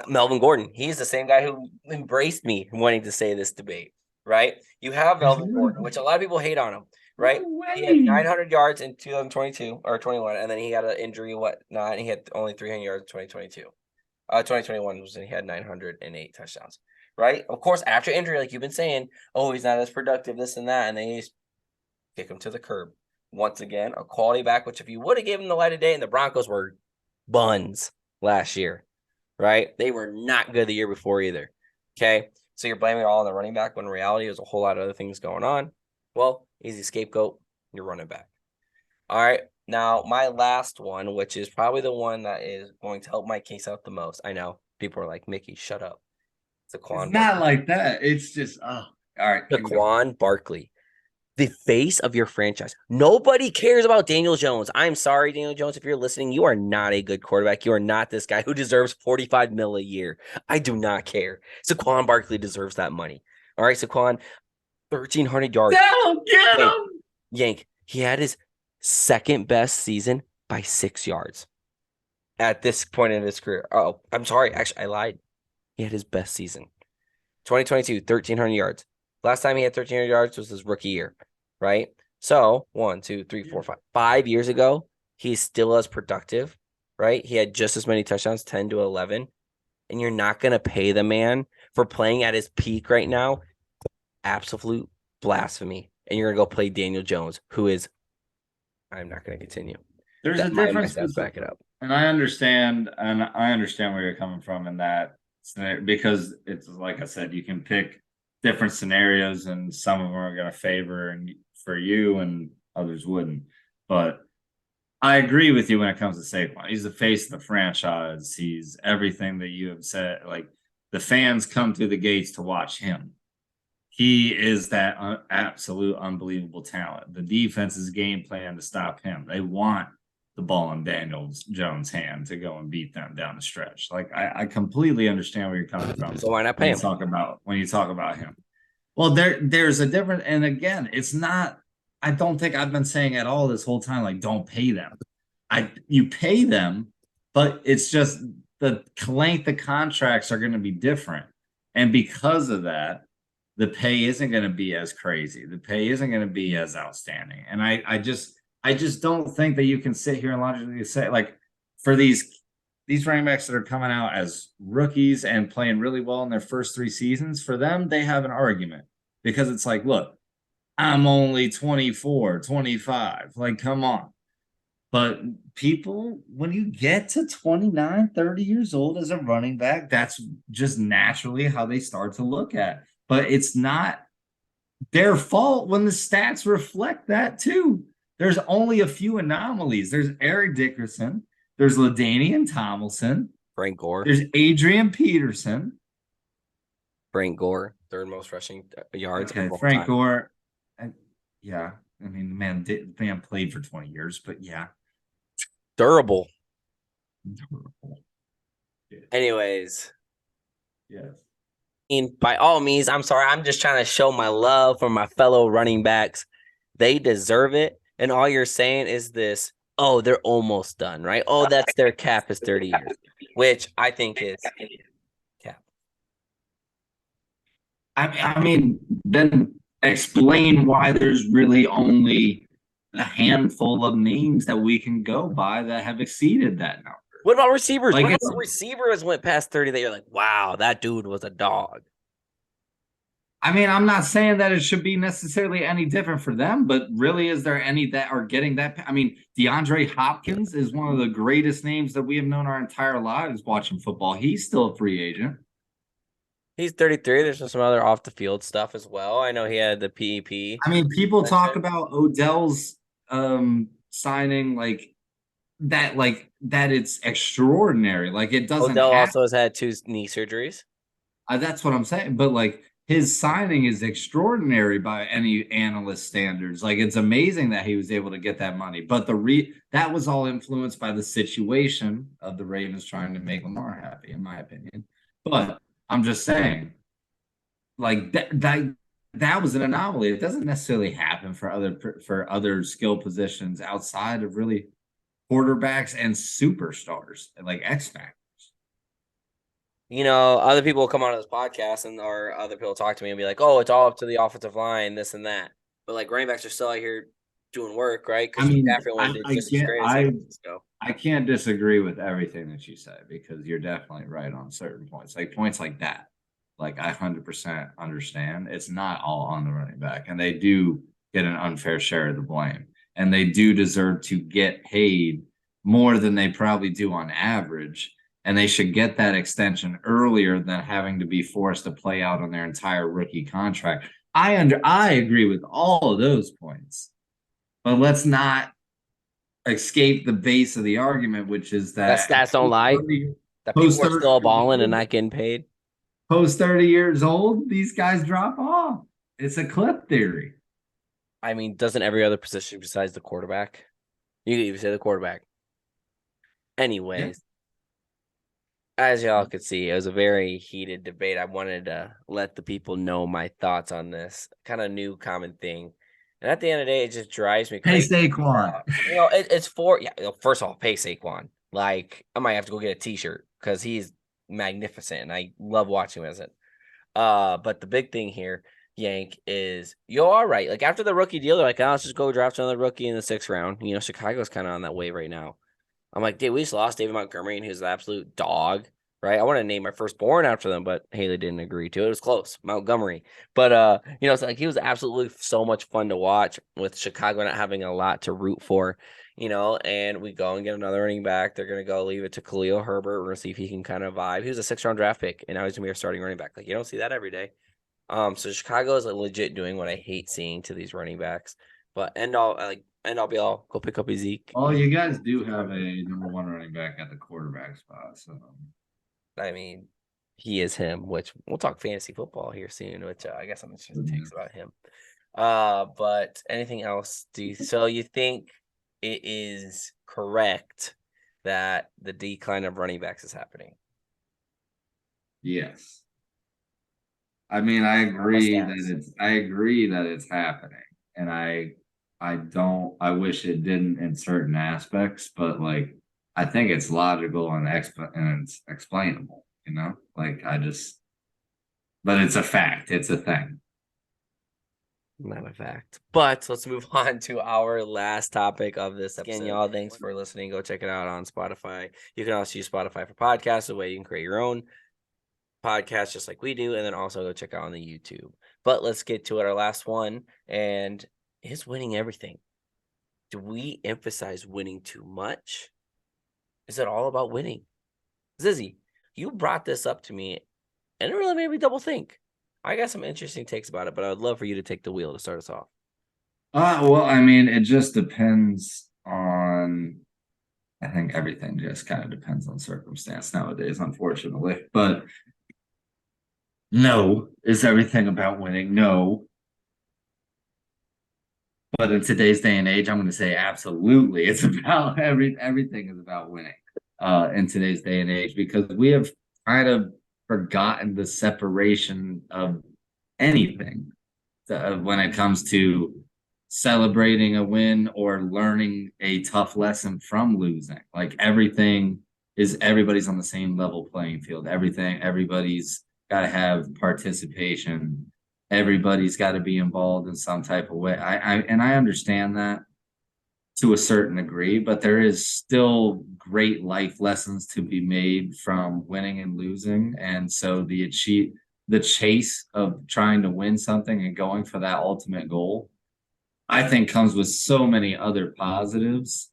Melvin Gordon. He's the same guy who embraced me wanting to say this debate, right? You have Melvin Gordon, which a lot of people hate on him, right? He had 900 yards in 2022 or 21, and then he had an injury, whatnot, and he had only 300 yards in 2022. 2021 was when he had 908 touchdowns, right? Of course, after injury, like you've been saying, oh, he's not as productive, this and that, and then you just kick him to the curb. Once again, a quality back, which if you would have given him the light of day, and the Broncos were buns last year, right? They were not good the year before either. Okay. So you're blaming it all on the running back when in reality there's a whole lot of other things going on. Well, easy scapegoat, you're running back. All right. Now, my last one, which is probably the one that is going to help my case out the most. I know people are like, Mickey, shut up. It's not like that. It's just, all right. Saquon Barkley, the face of your franchise. Nobody cares about Daniel Jones. I'm sorry, Daniel Jones, if you're listening, you are not a good quarterback. You are not this guy who deserves $45 million a year. I do not care. Saquon Barkley deserves that money. All right, Saquon, 1,300 yards. Get him. Yank, he had his second best season by 6 yards at this point in his career. Oh, I'm sorry. Actually, I lied. He had his best season. 2022, 1,300 yards. Last time he had 1,300 yards was his rookie year, right? So 1, 2, 3, 4, 5. 5 years ago, he's still as productive, right? He had just as many touchdowns, 10 to 11. And you're not going to pay the man for playing at his peak right now. Absolute blasphemy. And you're going to go play Daniel Jones, who is, I'm not going to continue. There's a difference. Back it up. And I understand where you're coming from in that scenario, because it's like I said, you can pick different scenarios and some of them are going to favor and for you and others wouldn't. But I agree with you when it comes to Saquon. He's the face of the franchise. He's everything that you have said. Like, the fans come through the gates to watch him. He is that absolute unbelievable talent. The defense's game plan to stop him. They want the ball in Daniel Jones' hand to go and beat them down the stretch. Like, I completely understand where you're coming from. So why not pay him? When you talk about him. Well, there's a different, and again, it's not, I don't think I've been saying at all this whole time, like, don't pay them. You pay them, but it's just the length of contracts are going to be different. And because of that, the pay isn't going to be as crazy. The pay isn't going to be as outstanding. And I just don't think that you can sit here and logically say, like, for these running backs that are coming out as rookies and playing really well in their first 3 seasons, for them, they have an argument because it's like, look, I'm only 24, 25. Like, come on. But people, when you get to 29, 30 years old as a running back, that's just naturally how they start to look at it. But it's not their fault when the stats reflect that too. There's only a few anomalies. There's Eric Dickerson. There's LaDainian Tomlinson. Frank Gore. There's Adrian Peterson. Frank Gore, 3rd most rushing yards. Okay, Frank Gore. Yeah. I mean, the man played for 20 years, but yeah. Durable. Yeah. Anyways. Yes. By all means, I'm sorry. I'm just trying to show my love for my fellow running backs. They deserve it. And all you're saying is this, oh, they're almost done, right? Oh, that's their cap is 30 years, which I think is cap. I mean, then explain why there's really only a handful of names that we can go by that have exceeded that number. What about receivers? Like, what if a receiver has went past 30 that you're like, wow, that dude was a dog? I mean, I'm not saying that it should be necessarily any different for them, but really, is there any that are getting that? I mean, DeAndre Hopkins is one of the greatest names that we have known our entire lives watching football. He's still a free agent. He's 33. There's some other off the field stuff as well. I know he had the PEP. I mean, people talk about Odell's signing like that it's extraordinary. Like it doesn't Odell happen. also has had 2 knee surgeries. That's what I'm saying. But like his signing is extraordinary by any analyst standards. Like it's amazing that he was able to get that money. But that was all influenced by the situation of the Ravens trying to make Lamar happy, in my opinion. But I'm just saying, like that was an anomaly. It doesn't necessarily happen for other skill positions outside of really quarterbacks and superstars like X Factor. Other people will come on to this podcast or other people talk to me and be like, "Oh, it's all up to the offensive line, this and that." But like running backs are still out here doing work, right? I Because mean, McCaffrey one did just as great as I San Francisco. I can't disagree with everything that you said because you're definitely right on certain points. Like points like that, like I 100% understand. It's not all on the running back, and they do get an unfair share of the blame, and they do deserve to get paid more than they probably do on average. And they should get that extension earlier than having to be forced to play out on their entire rookie contract. I agree with all of those points, but let's not escape the base of the argument, which is That that stats don't lie. That people post are 30 still years balling and old, not getting paid. post 30 years old, these guys drop off. It's a clip theory. I mean, doesn't every other position besides the quarterback? You could even say the quarterback. Anyways, as y'all could see, it was a very heated debate. I wanted to let the people know my thoughts on this kind of new common thing. And at the end of the day, it just drives me Hey, crazy. Saquon. It's for, yeah, first of all, pay Saquon. Like, I might have to go get a t-shirt because he's magnificent and I love watching him as it. But the big thing here, Yank, is you're all right. Like, after the rookie deal, they're like, oh, let's just go draft another rookie in the 6th round. Chicago's kind of on that wave right now. I'm like, dude, we just lost David Montgomery, and he was an absolute dog, right? I want to name my firstborn after them, but Haley didn't agree to it. It was close, Montgomery. But it's like he was absolutely so much fun to watch with Chicago not having a lot to root for, and we go and get another running back. They're gonna go leave it to Khalil Herbert. We're gonna see if he can kind of vibe. He was a 6th-round draft pick, and now he's gonna be our starting running back. Like, you don't see that every day. So Chicago is legit doing what I hate seeing to these running backs. But end all be all, go pick up a Zeke. Oh, you guys do have a number one running back at the quarterback spot. So I mean, he is him, which we'll talk fantasy football here soon, which I guess I'm interested takes about him. But anything else? So you think it is correct that the decline of running backs is happening? yes. I mean, I agree that it's happening. And I wish it didn't in certain aspects, but like I think it's logical and it's explainable, Like but it's a fact. It's a thing. Not a fact. But let's move on to our last topic of this episode. Again, y'all, thanks for listening. Go check it out on Spotify. You can also use Spotify for podcasts, the way you can create your own podcast just like we do, and then also go check out on the YouTube. But let's get to it. Our last one, and is winning everything? Do we emphasize winning too much? Is it all about winning? Zizzy, you brought this up to me, and it really made me double think. I got some interesting takes about it, but I would love for you to take the wheel to start us off. Well, I mean, it just depends on. I think everything just kind of depends on circumstance nowadays, unfortunately. But no, is everything about winning? No. But in today's day and age, I'm going to say absolutely. It's about everything is about winning. In today's day and age, because we have kind of forgotten the separation of anything when it comes to celebrating a win or learning a tough lesson from losing. Like everybody's on the same level playing field. Everybody's got to have participation. Everybody's got to be involved in some type of way. I understand that to a certain degree, but there is still great life lessons to be made from winning and losing. And so the chase of trying to win something and going for that ultimate goal, I think comes with so many other positives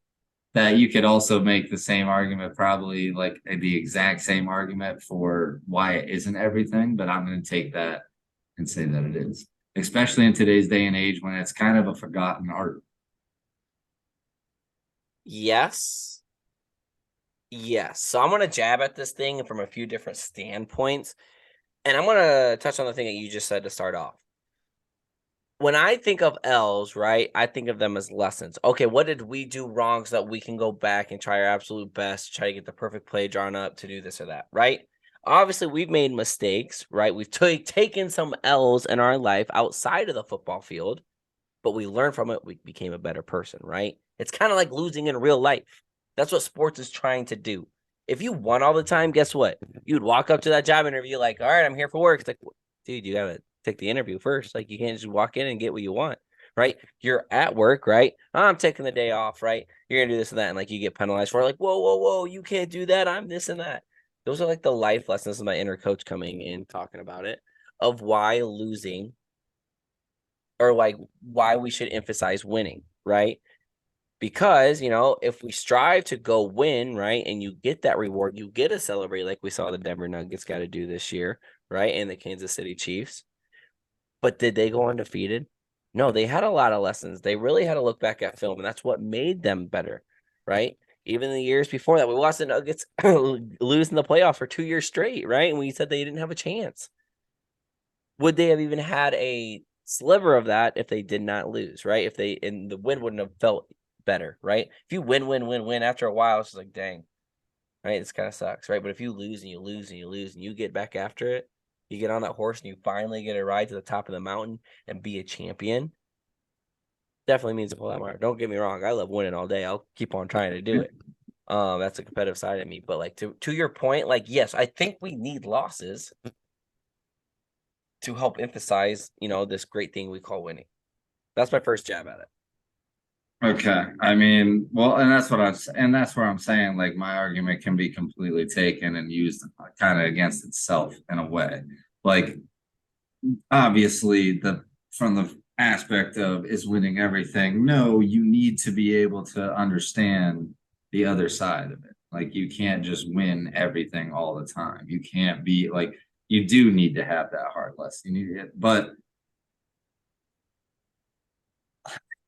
that you could also make the same argument, probably like the exact same argument for why it isn't everything. But I'm going to take that and say that it is, especially in today's day and age when it's kind of a forgotten art. Yes. Yes. So I'm going to jab at this thing from a few different standpoints. And I'm going to touch on the thing that you just said to start off. When I think of L's, right, I think of them as lessons. Okay, what did we do wrong so that we can go back and try our absolute best to try to get the perfect play drawn up to do this or that, right? Obviously, we've made mistakes, right? We've taken some L's in our life outside of the football field, but we learned from it. We became a better person, right? It's kind of like losing in real life. That's what sports is trying to do. If you won all the time, guess what? You'd walk up to that job interview like, all right, I'm here for work. It's like, dude, you got to take the interview first. Like, you can't just walk in and get what you want, right? You're at work, right? I'm taking the day off, right? You're going to do this and that. And like, you get penalized for it. Like, whoa, whoa, whoa, you can't do that. I'm this and that. Those are like the life lessons of my inner coach coming in, talking about it, of why losing or like why we should emphasize winning, right? Because, if we strive to go win, right, and you get that reward, you get to celebrate like we saw the Denver Nuggets got to do this year, right, and the Kansas City Chiefs. But did they go undefeated? No, they had a lot of lessons. They really had to look back at film, and that's what made them better, right? Even the years before that, we watched the Nuggets lose in the playoffs for 2 years straight, right? And we said they didn't have a chance. Would they have even had a sliver of that if they did not lose, right? And the win wouldn't have felt better, right? If you win after a while, it's just like, dang, right? This kind of sucks, right? But if you lose and you lose and you lose and you get back after it, you get on that horse and you finally get a ride to the top of the mountain and be a champion, definitely means a whole lot more. Don't get me wrong, I love winning all day. I'll keep on trying to do it. That's a competitive side of me. But like to your point, like, yes, I think we need losses to help emphasize, this great thing we call winning. That's my first jab at it. Okay. I mean, well, and that's where I'm saying like my argument can be completely taken and used kind of against itself in a way. Like obviously from the aspect of is winning everything, no, you need to be able to understand the other side of it. Like you can't just win everything all the time. You can't be like you do need to have that hard lesson. You need it, but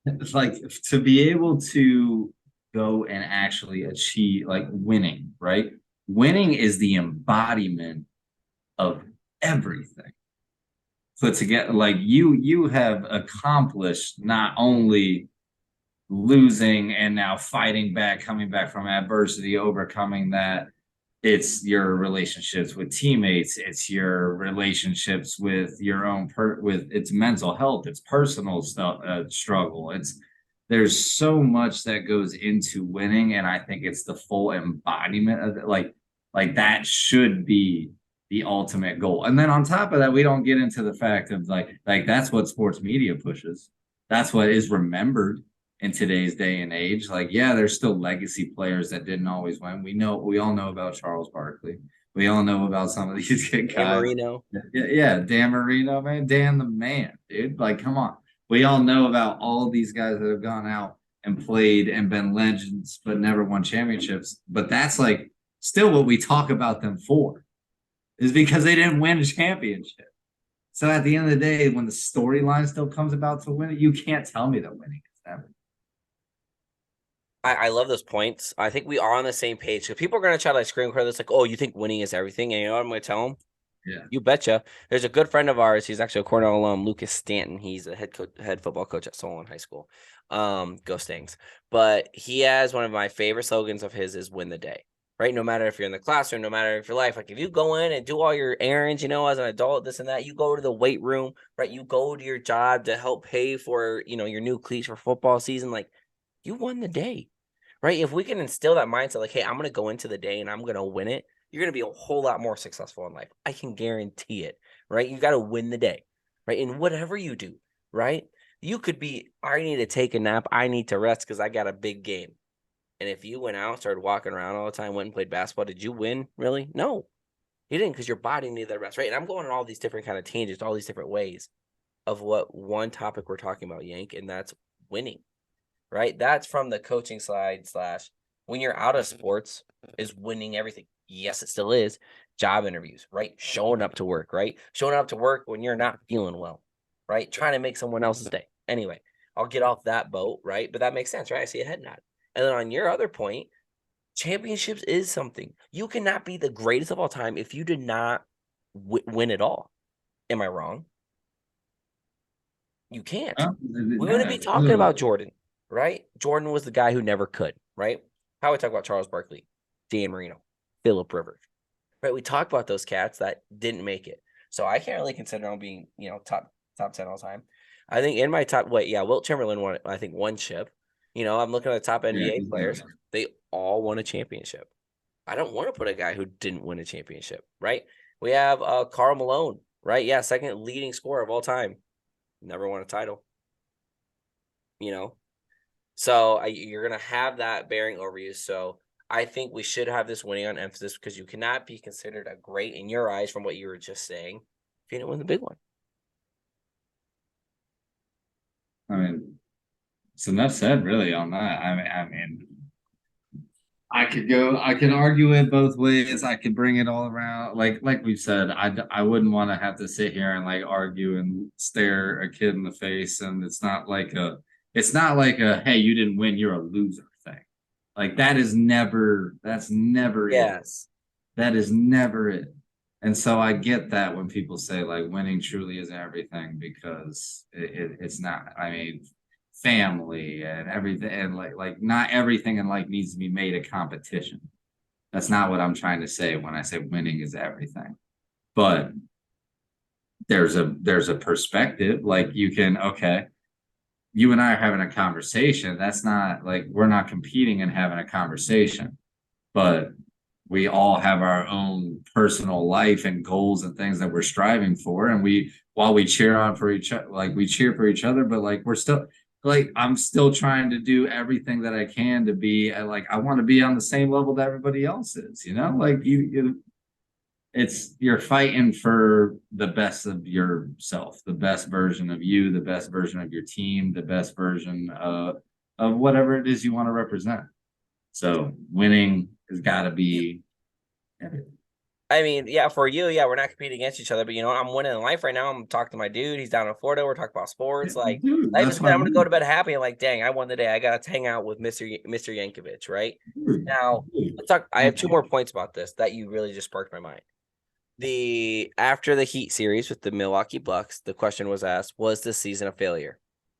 it's like to be able to go and actually achieve like winning, right? Winning is the embodiment of everything put together. Like you have accomplished not only losing and now fighting back, coming back from adversity, overcoming that. It's your relationships with teammates. It's your relationships with your own with its mental health. It's personal stuff, struggle. There's so much that goes into winning, and I think it's the full embodiment of it. Like that should be the ultimate goal. And then on top of that, we don't get into the fact of like that's what sports media pushes. That's what is remembered in today's day and age. Like, yeah, there's still legacy players that didn't always win. We all know about Charles Barkley. We all know about some of these guys. Dan Marino. Yeah, Dan Marino, man. Dan the man, dude. Like, come on. We all know about all these guys that have gone out and played and been legends, but never won championships. But that's like still what we talk about them for, is because they didn't win a championship. So at the end of the day, when the storyline still comes about to win it, you can't tell me that winning is everything. I love those points. I think we are on the same page. Because people are going to try to like scream this like, oh, you think winning is everything? And you know what I'm going to tell them? Yeah. You betcha. There's a good friend of ours. He's actually a Cornell alum, Lucas Stanton. He's a head football coach at Solon High School. Go Stings. But he has one of my favorite slogans of his is win the day. Right? No matter if you're in the classroom, no matter if your life, like if you go in and do all your errands, as an adult, this and that, you go to the weight room, right? You go to your job to help pay for, your new cleats for football season. Like you won the day. Right? If we can instill that mindset, like, hey, I'm going to go into the day and I'm going to win it, you're going to be a whole lot more successful in life. I can guarantee it. Right? You got to win the day. Right? In whatever you do. Right? You could be, I need to take a nap. I need to rest because I got a big game. And if you went out, started walking around all the time, went and played basketball, did you win? Really? No. You didn't, because your body needed that rest, right? And I'm going on all these different kind of tangents, all these different ways of what one topic we're talking about, Yank, and that's winning, right? That's from the coaching side slash when you're out of sports is winning everything. Yes, it still is. Job interviews, right? Showing up to work, right? Showing up to work when you're not feeling well, right? Trying to make someone else's day. Anyway, I'll get off that boat, right? But that makes sense, right? I see a head nod. And then on your other point, championships is something. You cannot be the greatest of all time if you did not win it all. Am I wrong? You can't. We wouldn't be talking about Jordan, right? Jordan was the guy who never could, right? How we talk about Charles Barkley, Dan Marino, Philip Rivers, right? We talk about those cats that didn't make it. So I can't really consider them being, top 10 all time. I think in my top, Wilt Chamberlain won, I think, one chip. I'm looking at the top NBA players. They all won a championship. I don't want to put a guy who didn't win a championship, right? We have Karl Malone, right? Yeah, second leading scorer of all time. Never won a title. So you're going to have that bearing over you. So I think we should have this winning on emphasis, because you cannot be considered a great in your eyes from what you were just saying if you didn't win the big one. I mean, it's enough said really on that. I mean, I could argue it both ways. I could bring it all around. Like we've said, I wouldn't want to have to sit here and like argue and stare a kid in the face. And it's not like a, hey, you didn't win, you're a loser thing. Like that's never Yes. it. That is never it. And so I get that when people say like winning truly isn't everything, because it's not. I mean, family and everything, and like not everything in life needs to be made a competition. That's not what I'm trying to say when I say winning is everything. But there's a perspective. Like you can, okay, you and I are having a conversation. That's not like we're not competing and having a conversation, but we all have our own personal life and goals and things that we're striving for. And while we cheer on for each other, like we cheer for each other, but like we're still, like I'm still trying to do everything that I can to be like I want to be on the same level that everybody else is. Like you're fighting for the best of yourself, the best version of you, the best version of your team, the best version of whatever it is you want to represent. So winning has got to be everything. I mean, yeah, for you, we're not competing against each other, but I'm winning in life right now. I'm talking to my dude. He's down in Florida. We're talking about sports. Like, Dude, life is good. I'm gonna go to bed happy. I'm like, dang, I won the day. I got to hang out with Mr. Yankovic, right? Now, let's talk. I have two more points about this that you really just sparked my mind. After the Heat series with the Milwaukee Bucks, the question was asked, was this season a failure?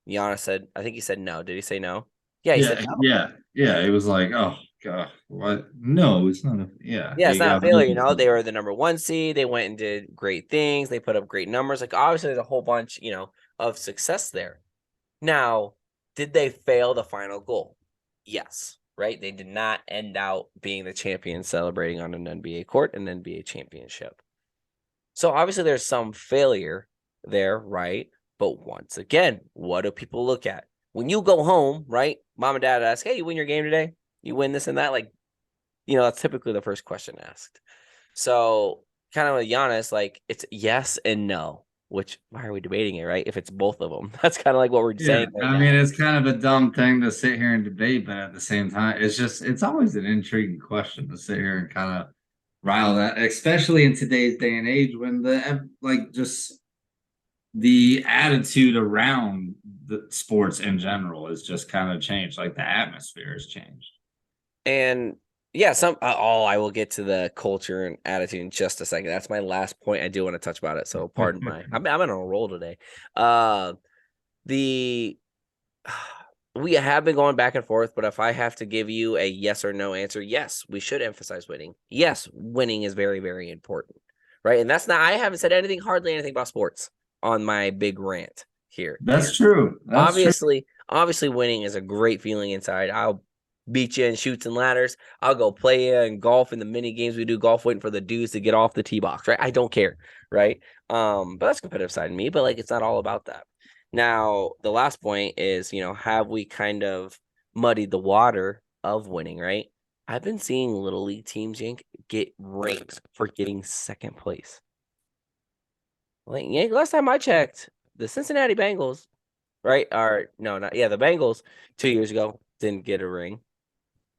Giannis said, I think he said no. Did he say no? Yeah, he said no. Yeah. It was like, oh god, what? No, it's not a. Yeah, it's not a failure. They were the number one seed. They went and did great things. They put up great numbers. Like, obviously, there's a whole bunch, of success there. Now, did they fail the final goal? Yes, right? They did not end out being the champion, celebrating on an NBA court, an NBA championship. So obviously there's some failure there, right? But once again, what do people look at? When you go home, right? Mom and dad ask, hey, you win your game today? You win this and that? Like, that's typically the first question asked. So kind of with Giannis, like it's yes and no, which why are we debating it, right? If it's both of them, that's kind of like what we're saying. Right, I mean, it's kind of a dumb thing to sit here and debate, but at the same time, it's always an intriguing question to sit here and kind of rile that, especially in today's day and age when just the attitude around the sports in general is just kind of changed. Like the atmosphere has changed. And yeah, I will get to the culture and attitude in just a second. That's my last point. I do want to touch about it. So pardon I'm on a roll today. We have been going back and forth, but if I have to give you a yes or no answer, yes, we should emphasize winning. Yes, winning is very, very important, right? And I haven't said hardly anything about sports on my big rant here. That's true. Obviously, winning is a great feeling inside. I'll beat you in shoots and ladders. I'll go play you in golf in the mini games we do golf, waiting for the dudes to get off the tee box, right? I don't care, right? But that's competitive side of me, but like it's not all about that. Now, the last point is, have we kind of muddied the water of winning, right? I've been seeing little league teams, Yank, get ranked for getting second place. Like, Yank, last time I checked, the Cincinnati Bengals, right? Or no, not the Bengals 2 years ago didn't get a ring,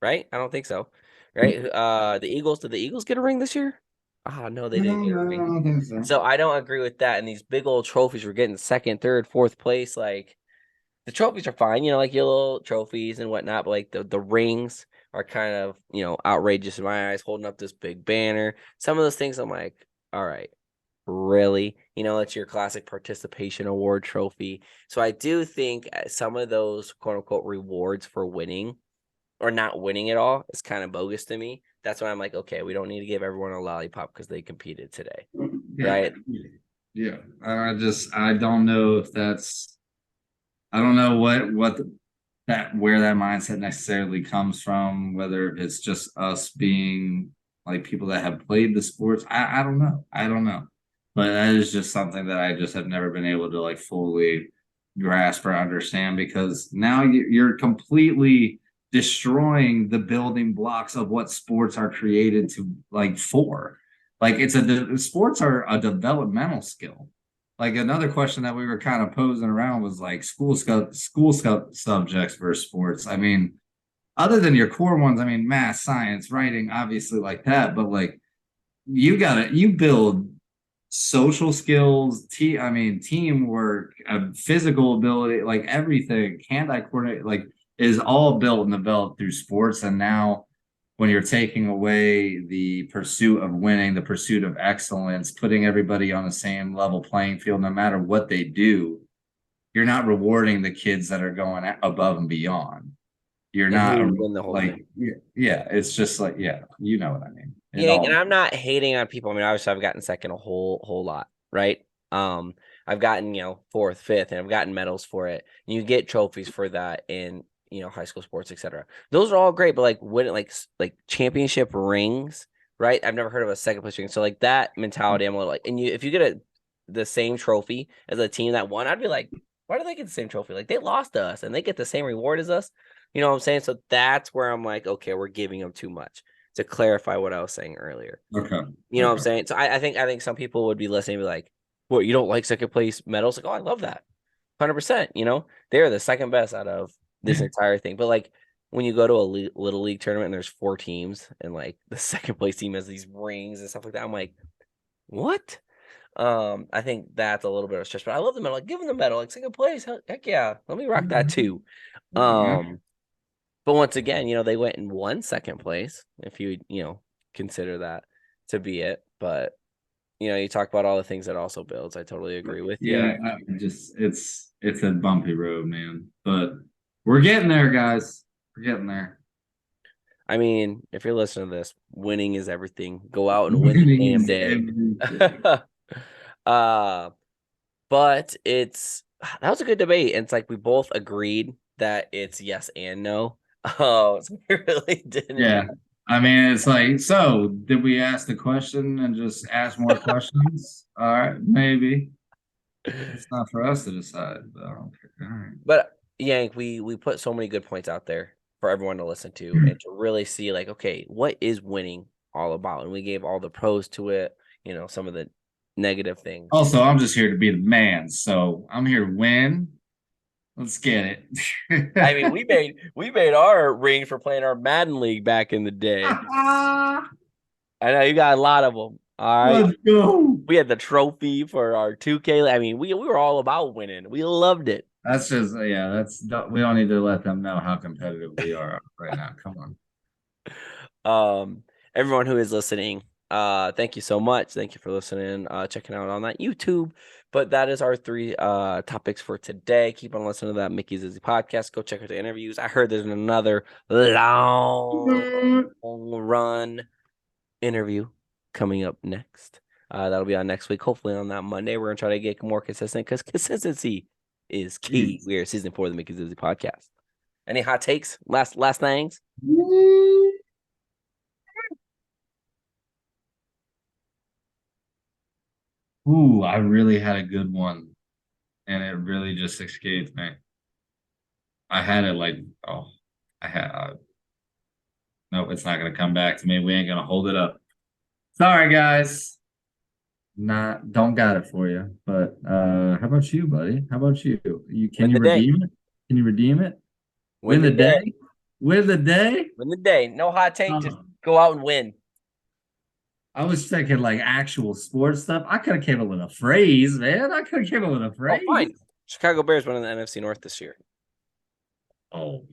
right? I don't think so. Right? The Eagles, did the Eagles get a ring this year? Ah, no, they didn't get a No, I ring. don't think so. So I don't agree with that. And these big old trophies were getting second, third, fourth place. Like the trophies are fine, like your little trophies and whatnot, but like the rings are kind of, outrageous in my eyes, holding up this big banner. Some of those things I'm like, all right, really? It's your classic participation award trophy. So I do think some of those quote unquote rewards for winning or not winning at all is kind of bogus to me. That's why I'm like, okay, we don't need to give everyone a lollipop because they competed today. Yeah. Right. Yeah. I don't know if that's, I don't know where that mindset necessarily comes from, whether it's just us being like people that have played the sports. I don't know. I don't know. But that is just something that I just have never been able to like fully grasp or understand because now you're completely destroying the building blocks of what sports are created to like for. Like sports are a developmental skill. Like another question that we were kind of posing around was like school subjects versus sports. I mean, other than your core ones, I mean, math, science, writing, obviously like that, but like you build social skills, I mean, teamwork, physical ability, like everything, hand-eye coordinate, like is all built and developed through sports. And now when you're taking away the pursuit of winning, the pursuit of excellence, putting everybody on the same level playing field, no matter what they do, you're not rewarding the kids that are going above and beyond. You're And not who would win the whole thing? like, yeah, it's just like, yeah, you know what I mean. It Yeah, and all, I'm not hating on people. I mean, obviously, I've gotten second a whole lot, right? I've gotten fourth, fifth, and I've gotten medals for it. And you get trophies for that in high school sports, etc. Those are all great, but like winning like championship rings, right? I've never heard of a second place ring. So like that mentality, I'm a little like, and if you get the same trophy as a team that won, I'd be like, why do they get the same trophy? Like they lost to us and they get the same reward as us. You know what I'm saying? So that's where I'm like, okay, we're giving them too much to clarify what I was saying earlier. okay. You know what I'm saying? So I think some people would be listening and be like, "What, you don't like second place medals?" Like, "Oh, I love that. 100%." They're the second best out of this entire thing. But like when you go to a little league tournament and there's 4 teams and like the second place team has these rings and stuff like that, I'm like, "What?" I think that's a little bit of a stretch, but I love the medal. Like, give them the medal, like second place. Heck yeah, let me rock that too. Um, but once again, they went and won second place, if you consider that to be it. But you talk about all the things that also builds. I totally agree with you. Yeah, it's a bumpy road, man. But we're getting there, guys. We're getting there. I mean, if you're listening to this, winning is everything. Go out and win the Winning damn is day. everything. uh, but that was a good debate. And it's like we both agreed that it's yes and no. Oh, so we really didn't. Yeah. I mean, it's like, so did we ask the question and just ask more questions? All right, maybe. It's not for us to decide, but I don't care. All right. But Yank, we put so many good points out there for everyone to listen to and to really see like, okay, what is winning all about? And we gave all the pros to it, some of the negative things. Also, I'm just here to be the man, so I'm here to win. Let's get I mean, it. we made our ring for playing our Madden League back in the day. I know you got a lot of them. All right. Let's go. We had the trophy for our 2K. I mean, we were all about winning. We loved it. That's just yeah. We don't need to let them know how competitive we are right now. Come on. Everyone who is listening, thank you so much. Thank you for listening, checking out on that YouTube. But that is our 3 topics for today. Keep on listening to that Mickey Zizzy podcast. Go check out the interviews. I heard there's another long run interview coming up next. That'll be on next week. Hopefully on that Monday. We're gonna try to get more consistent because consistency is key. We are season 4 of the Mickey Zizzy podcast. Any hot takes? Last things? Ooh, I really had a good one, and it really just escaped me. I had it like, oh, I had nope. Nope, it's not gonna come back to me. We ain't gonna hold it up. Sorry, guys. Don't got it for you. But how about you, buddy? How about you? Can Win you the day. redeem it? Can you redeem it? Win Win the the day. day? Win the day? Win the day. No hot take. Just Oh, go out and win. I was thinking like actual sports stuff. I could have came up with a phrase, man. I could have came up with a Oh, fine. phrase. Chicago Bears won in the NFC North this year. Oh,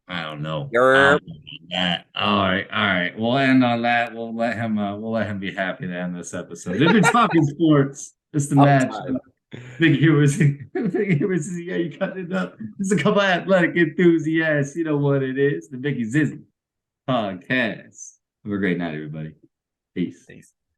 I don't know. I Yerp. don't know that. All right. We'll end on that. We'll let him be happy to end this episode. If you're talking sports, it's the match. Uptime. Big heroes, big heroes. Yeah, you cut it up. There's a couple athletic enthusiasts. You know what it is. The Mickey Zizzy podcast. Have a great night, everybody. Peace. Thanks.